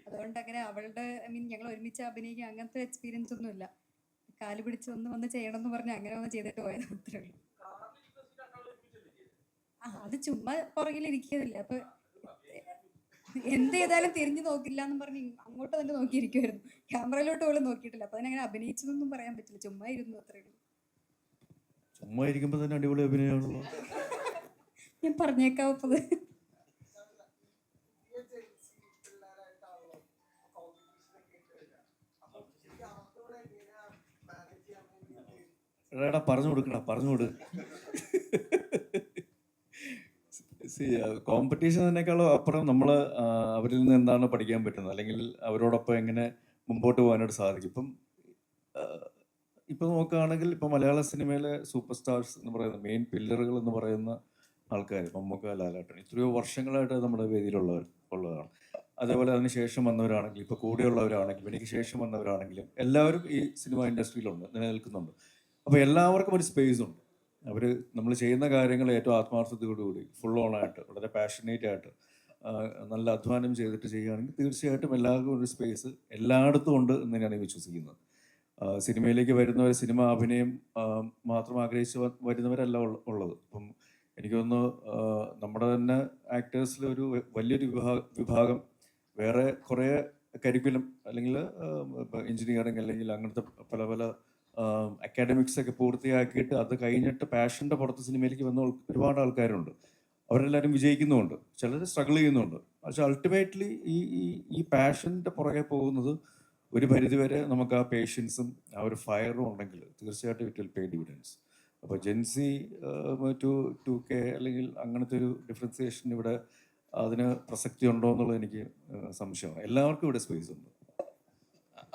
അതുകൊണ്ട് അങ്ങനെ അവളുടെ ഞങ്ങൾ ഒരുമിച്ച് അഭിനയിക്കുക അങ്ങനത്തെ എക്സ്പീരിയൻസ് ഒന്നുമില്ല. കാല് പിടിച്ച് വന്ന് ചെയ്യണം എന്ന് പറഞ്ഞ് അങ്ങനെ ഒന്ന് ചെയ്തിട്ട് പോയത് മാത്രമേ ഉള്ളൂ. അത് ചുമ്മാ പുറകിലിരിക്കുന്നില്ല. അപ്പൊ എന്ത് ചെയ്താലും തിരിഞ്ഞു നോക്കില്ല എന്ന് പറഞ്ഞ് അങ്ങോട്ട് തന്നെ നോക്കിയിരിക്കുമായിരുന്നു. ക്യാമറയിലോട്ട് പോലും നോക്കിയിട്ടില്ല. അപ്പൊ അതിനങ്ങനെ അഭിനയിച്ചതൊന്നും പറയാൻ പറ്റില്ല, ചുമ്മാ ഇരുന്നു അത്രേ ഉള്ളൂ. ചുമ്മാ ഇരിക്കുമ്പോൾ തന്നെ അടിപൊളി അഭിനയമാണല്ലോ. ഞാൻ പറഞ്ഞേക്കാവത്. എടാ പറഞ്ഞു കൊടു. കോമ്പറ്റീഷൻ തന്നെക്കാളും അപ്പുറം നമ്മൾ അവരിൽ നിന്ന് എന്താണ് പഠിക്കാൻ പറ്റുന്നത്, അല്ലെങ്കിൽ അവരോടൊപ്പം എങ്ങനെ മുമ്പോട്ട് പോകാനായിട്ട് സാധിക്കും. ഇപ്പം നോക്കുകയാണെങ്കിൽ ഇപ്പം മലയാള സിനിമയിലെ സൂപ്പർ സ്റ്റാർസ് എന്ന് പറയുന്ന മെയിൻ പില്ലറുകൾ എന്ന് പറയുന്ന ആൾക്കാർ മമ്മൂക്ക, ലാലേട്ടൻ എത്രയോ വർഷങ്ങളായിട്ട് നമ്മുടെ വേദിയിലുള്ളതാണ്. അതേപോലെ അതിന് ശേഷം വന്നവരാണെങ്കിലും ഇപ്പോൾ കൂടെയുള്ളവരാണെങ്കിലും എനിക്ക് ശേഷം വന്നവരാണെങ്കിലും എല്ലാവരും ഈ സിനിമ ഇൻഡസ്ട്രിയിലുണ്ട്, നിലനിൽക്കുന്നുണ്ട്. അപ്പോൾ എല്ലാവർക്കും ഒരു സ്പേസ് ഉണ്ട്. അവർ നമ്മൾ ചെയ്യുന്ന കാര്യങ്ങൾ ഏറ്റവും ആത്മാർത്ഥതയോടുകൂടി ഫുൾ ഓണായിട്ട് വളരെ പാഷനേറ്റ് ആയിട്ട് നല്ല അധ്വാനം ചെയ്തിട്ട് ചെയ്യുകയാണെങ്കിൽ തീർച്ചയായിട്ടും എല്ലാവർക്കും ഒരു സ്പേസ് എല്ലായിടത്തും ഉണ്ട് എന്ന് തന്നെയാണ് വിശ്വസിക്കുന്നത്. സിനിമയിലേക്ക് വരുന്നവർ സിനിമ അഭിനയം മാത്രം ആഗ്രഹിച്ച് വരുന്നവരല്ല ഉള്ളത്. ഇപ്പം എനിക്ക് തോന്നുന്നു നമ്മുടെ തന്നെ ആക്ടേഴ്സിൽ ഒരു വലിയൊരു വിഭാഗം വേറെ കുറേ കരിക്കുലം അല്ലെങ്കിൽ എഞ്ചിനീയറിങ് അല്ലെങ്കിൽ അങ്ങനത്തെ പല പല അക്കാഡമിക്സ് ഒക്കെ പൂർത്തിയാക്കിയിട്ട് അത് കഴിഞ്ഞിട്ട് പാഷൻ്റെ പുറത്ത് സിനിമയിലേക്ക് വന്ന ഒരുപാട് ആൾക്കാരുണ്ട്. അവരെല്ലാവരും വിജയിക്കുന്നുമുണ്ട്, ചിലർ സ്ട്രഗിൾ ചെയ്യുന്നുണ്ട്. പക്ഷെ അൾട്ടിമേറ്റ്ലി ഈ പാഷൻ്റെ പുറകെ പോകുന്നത് ഒരു പരിധിവരെ നമുക്ക് ആ പേഷ്യൻസും ആ ഒരു ഫയറും ഉണ്ടെങ്കിൽ തീർച്ചയായിട്ടും ഇറ്റ് വിൽ പേ ഡിവിഡൻസ്. അപ്പോൾ ജെൻസി 2K അല്ലെങ്കിൽ അങ്ങനത്തെ ഒരു ഡിഫറൻസിയേഷൻ ഇവിടെ അതിന് പ്രസക്തി ഉണ്ടോ എന്നുള്ളത് എനിക്ക് സംശയമാണ്. എല്ലാവർക്കും ഇവിടെ സ്പേസ് ഉണ്ട്.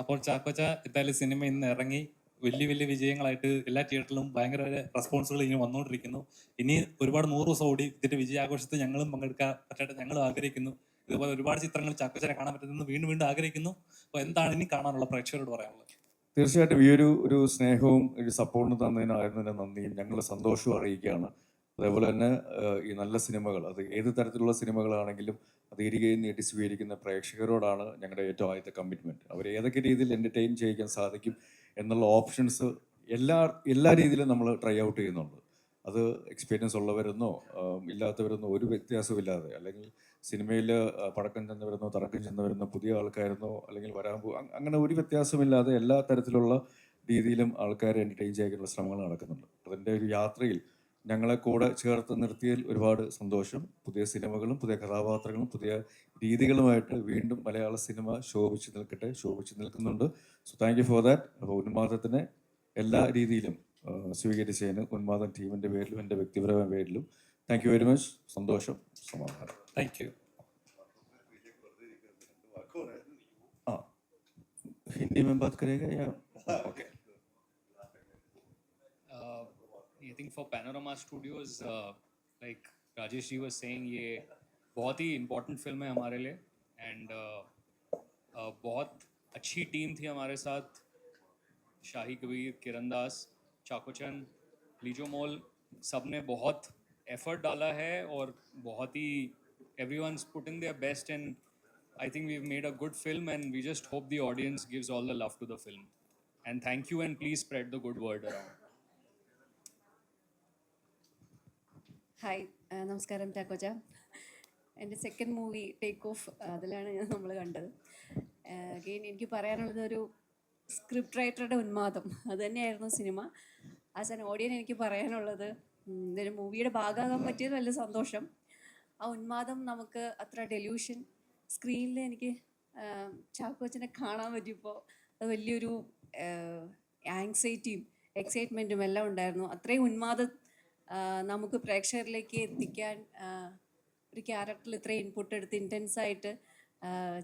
അപ്പോൾ ചാക്കോച്ച എന്തായാലും സിനിമ ഇന്ന് ഇറങ്ങി വലിയ വലിയ വിജയങ്ങളായിട്ട് എല്ലാ തിയേറ്ററിലും ഭയങ്കര റെസ്പോൺസുകൾ ഇനി വന്നുകൊണ്ടിരിക്കുന്നു. ഇനി ഒരുപാട് 100 ദിവസം ഓടി ഇതിന്റെ വിജയാഘോഷത്തിൽ ഞങ്ങളും പങ്കെടുക്കാൻ പറ്റട്ടെ ഞങ്ങളും ആഗ്രഹിക്കുന്നു. ഇതുപോലെ ഒരുപാട് ചിത്രങ്ങൾ ചാക്കോച്ചനെ കാണാൻ പറ്റുന്നത് വീണ്ടും ആഗ്രഹിക്കുന്നു. അപ്പോൾ എന്താണ് ഇനി കാണാനുള്ള പ്രേക്ഷകരോട് പറയാനുള്ളത്? തീർച്ചയായിട്ടും ഈ ഒരു സ്നേഹവും ഒരു സപ്പോർട്ടും തന്നതിനായിരുന്നതിന് നന്ദിയും ഞങ്ങൾ സന്തോഷവും അറിയിക്കുകയാണ്. അതേപോലെ തന്നെ ഈ നല്ല സിനിമകൾ, അത് ഏത് തരത്തിലുള്ള സിനിമകളാണെങ്കിലും അത് ഇരികയും നീട്ടി സ്വീകരിക്കുന്ന പ്രേക്ഷകരോടാണ് ഞങ്ങളുടെ ഏറ്റവും ആദ്യത്തെ കമ്മിറ്റ്മെൻറ്റ്. അവർ ഏതൊക്കെ രീതിയിൽ എൻ്റർടൈൻ ചെയ്യിക്കാൻ സാധിക്കും എന്നുള്ള ഓപ്ഷൻസ് എല്ലാ രീതിയിലും നമ്മൾ ട്രൈ ഔട്ട് ചെയ്യുന്നുണ്ട്. അത് എക്സ്പീരിയൻസ് ഉള്ളവരെന്നോ ഇല്ലാത്തവരെന്നോ ഒരു വ്യത്യാസമില്ലാതെ, അല്ലെങ്കിൽ സിനിമയിൽ പടക്കം ചെന്നവരെന്നോ തറക്കം ചെന്നവരെന്നോ പുതിയ ആൾക്കാരെന്നോ അല്ലെങ്കിൽ വരാൻ അങ്ങനെ ഒരു വ്യത്യാസമില്ലാതെ എല്ലാ തരത്തിലുള്ള രീതിയിലും ആൾക്കാരെ എൻ്റർടൈൻ ചെയ്യാനുള്ള ശ്രമങ്ങൾ നടക്കുന്നുണ്ട്. അതിൻ്റെ ഒരു യാത്രയിൽ ഞങ്ങളെ കൂടെ ചേർത്ത് നിർത്തിയതിൽ ഒരുപാട് സന്തോഷം. പുതിയ സിനിമകളും പുതിയ കഥാപാത്രങ്ങളും പുതിയ രീതികളുമായിട്ട് വീണ്ടും മലയാള സിനിമ ശോഭിച്ച് നിൽക്കുന്നുണ്ട്. So thank you for that. അപ്പോൾ ഉന്മാദത്തിനെ എല്ലാ രീതിയിലും സ്വീകരിച്ചതിന് ഉന്മാദം ടീമിൻ്റെ പേരിലും എൻ്റെ വ്യക്തിപരമായ പേരിലും താങ്ക് യു വെരി മച്ച്. സന്തോഷം, സമാധാനം. Thank you. हिंदी में बात करेगा या okay? I think for Panorama Studios, like Rajesh ji was saying, ये बहुत ही important film है हमारे लिए. And बहुत अच्छी टीम थी हमारे साथ. शाही कबीर, किरण दास, चाकोचन, लीजो मोल, सब ने बहुत एफर्ट डाला है और बहुत ही everyone's putting their best, and I think we've made a good film, and we just hope the audience gives all the love to the film. And thank you, and please spread the good word around. Hi, നമസ്കാരം ചാക്കോച്ച. എൻ്റെ second movie take off, അതിലാണ് നമ്മൾ കണ്ടത്. Again എനിക്ക് പറയാനുള്ളത് ഒരു script റൈറ്ററുടെ ഉന്മാദം അത് തന്നെയായിരുന്നു സിനിമ. ആസ് ആൻ ഓഡിയൻ എനിക്ക് പറയാനുള്ളത് ഇതൊരു മൂവിയുടെ ഭാഗമാകാൻ പറ്റിയത് വലിയ സന്തോഷം. ആ ഉന്മാദം നമുക്ക് അത്ര ഡെല്യൂഷൻ സ്ക്രീനിൽ എനിക്ക് ചാക്കോച്ചനെ കാണാൻ പറ്റിയപ്പോൾ അത് വലിയൊരു ആങ്സൈറ്റിയും എക്സൈറ്റ്മെൻറ്റും എല്ലാം ഉണ്ടായിരുന്നു. അത്രയും ഉന്മാദം നമുക്ക് പ്രേക്ഷകരിലേക്ക് എത്തിക്കാൻ ഒരു ക്യാരക്ടറിൽ ഇത്രയും ഇൻപുട്ട് എടുത്ത് ഇൻറ്റൻസായിട്ട്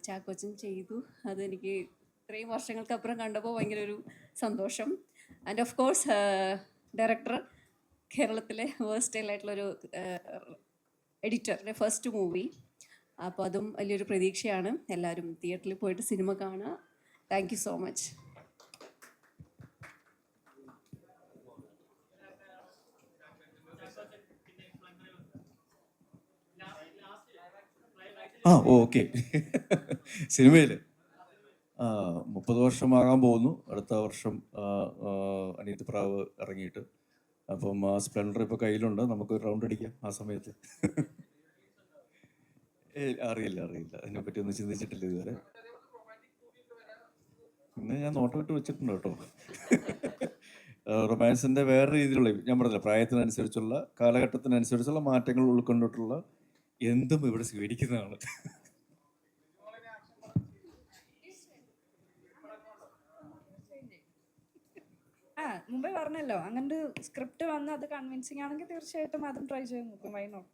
ചാക്കോച്ചൻ ചെയ്തു. അതെനിക്ക് ഇത്രയും വർഷങ്ങൾക്കപ്പുറം കണ്ടപ്പോൾ ഭയങ്കര ഒരു സന്തോഷം. ആൻഡ് ഓഫ് കോഴ്സ് ഡയറക്ടർ, കേരളത്തിലെ വേഴ്സ്റ്റൈലായിട്ടുള്ളൊരു എഡിറ്ററിൻ്റെ ഫസ്റ്റ് മൂവി. അപ്പോൾ അതും വലിയൊരു പ്രതീക്ഷയാണ്. എല്ലാവരും തിയേറ്ററിൽ പോയിട്ട് സിനിമ കാണുക. Thank you so much. Okay. സിനിമയിൽ 30 വർഷമാകാൻ പോകുന്നു അടുത്ത വർഷം അനിയത്തിപ്രാവ് ഇറങ്ങിയിട്ട്. അപ്പം ആ സ്പ്ലെൻഡർ ഇപ്പോൾ കയ്യിലുണ്ട്, നമുക്കൊരു റൗണ്ട് അടിക്കാം ആ സമയത്ത്. അറിയില്ല, അതിനെപ്പറ്റി ഒന്നും ചിന്തിച്ചിട്ടില്ല ഇതുവരെ. പിന്നെ ഞാൻ നോട്ടം ഇട്ട് വെച്ചിട്ടുണ്ട് കേട്ടോ. റൊമാൻസിൻ്റെ വേറെ രീതിയിലുള്ള, ഞാൻ പറഞ്ഞില്ല, പ്രായത്തിനനുസരിച്ചുള്ള കാലഘട്ടത്തിനനുസരിച്ചുള്ള മാറ്റങ്ങൾ ഉൾക്കൊണ്ടിട്ടുള്ള എന്തും ഇവിടെ സ്വീകരിക്കുന്നതാണ്. മുമ്പേ പറഞ്ഞല്ലോ, അങ്ങനൊരു സ്ക്രിപ്റ്റ് വന്ന് അത് കൺവിൻസിങ് ആണെങ്കിൽ തീർച്ചയായിട്ടും അതും ട്രൈ ചെയ്ത് നോക്കും. Why not?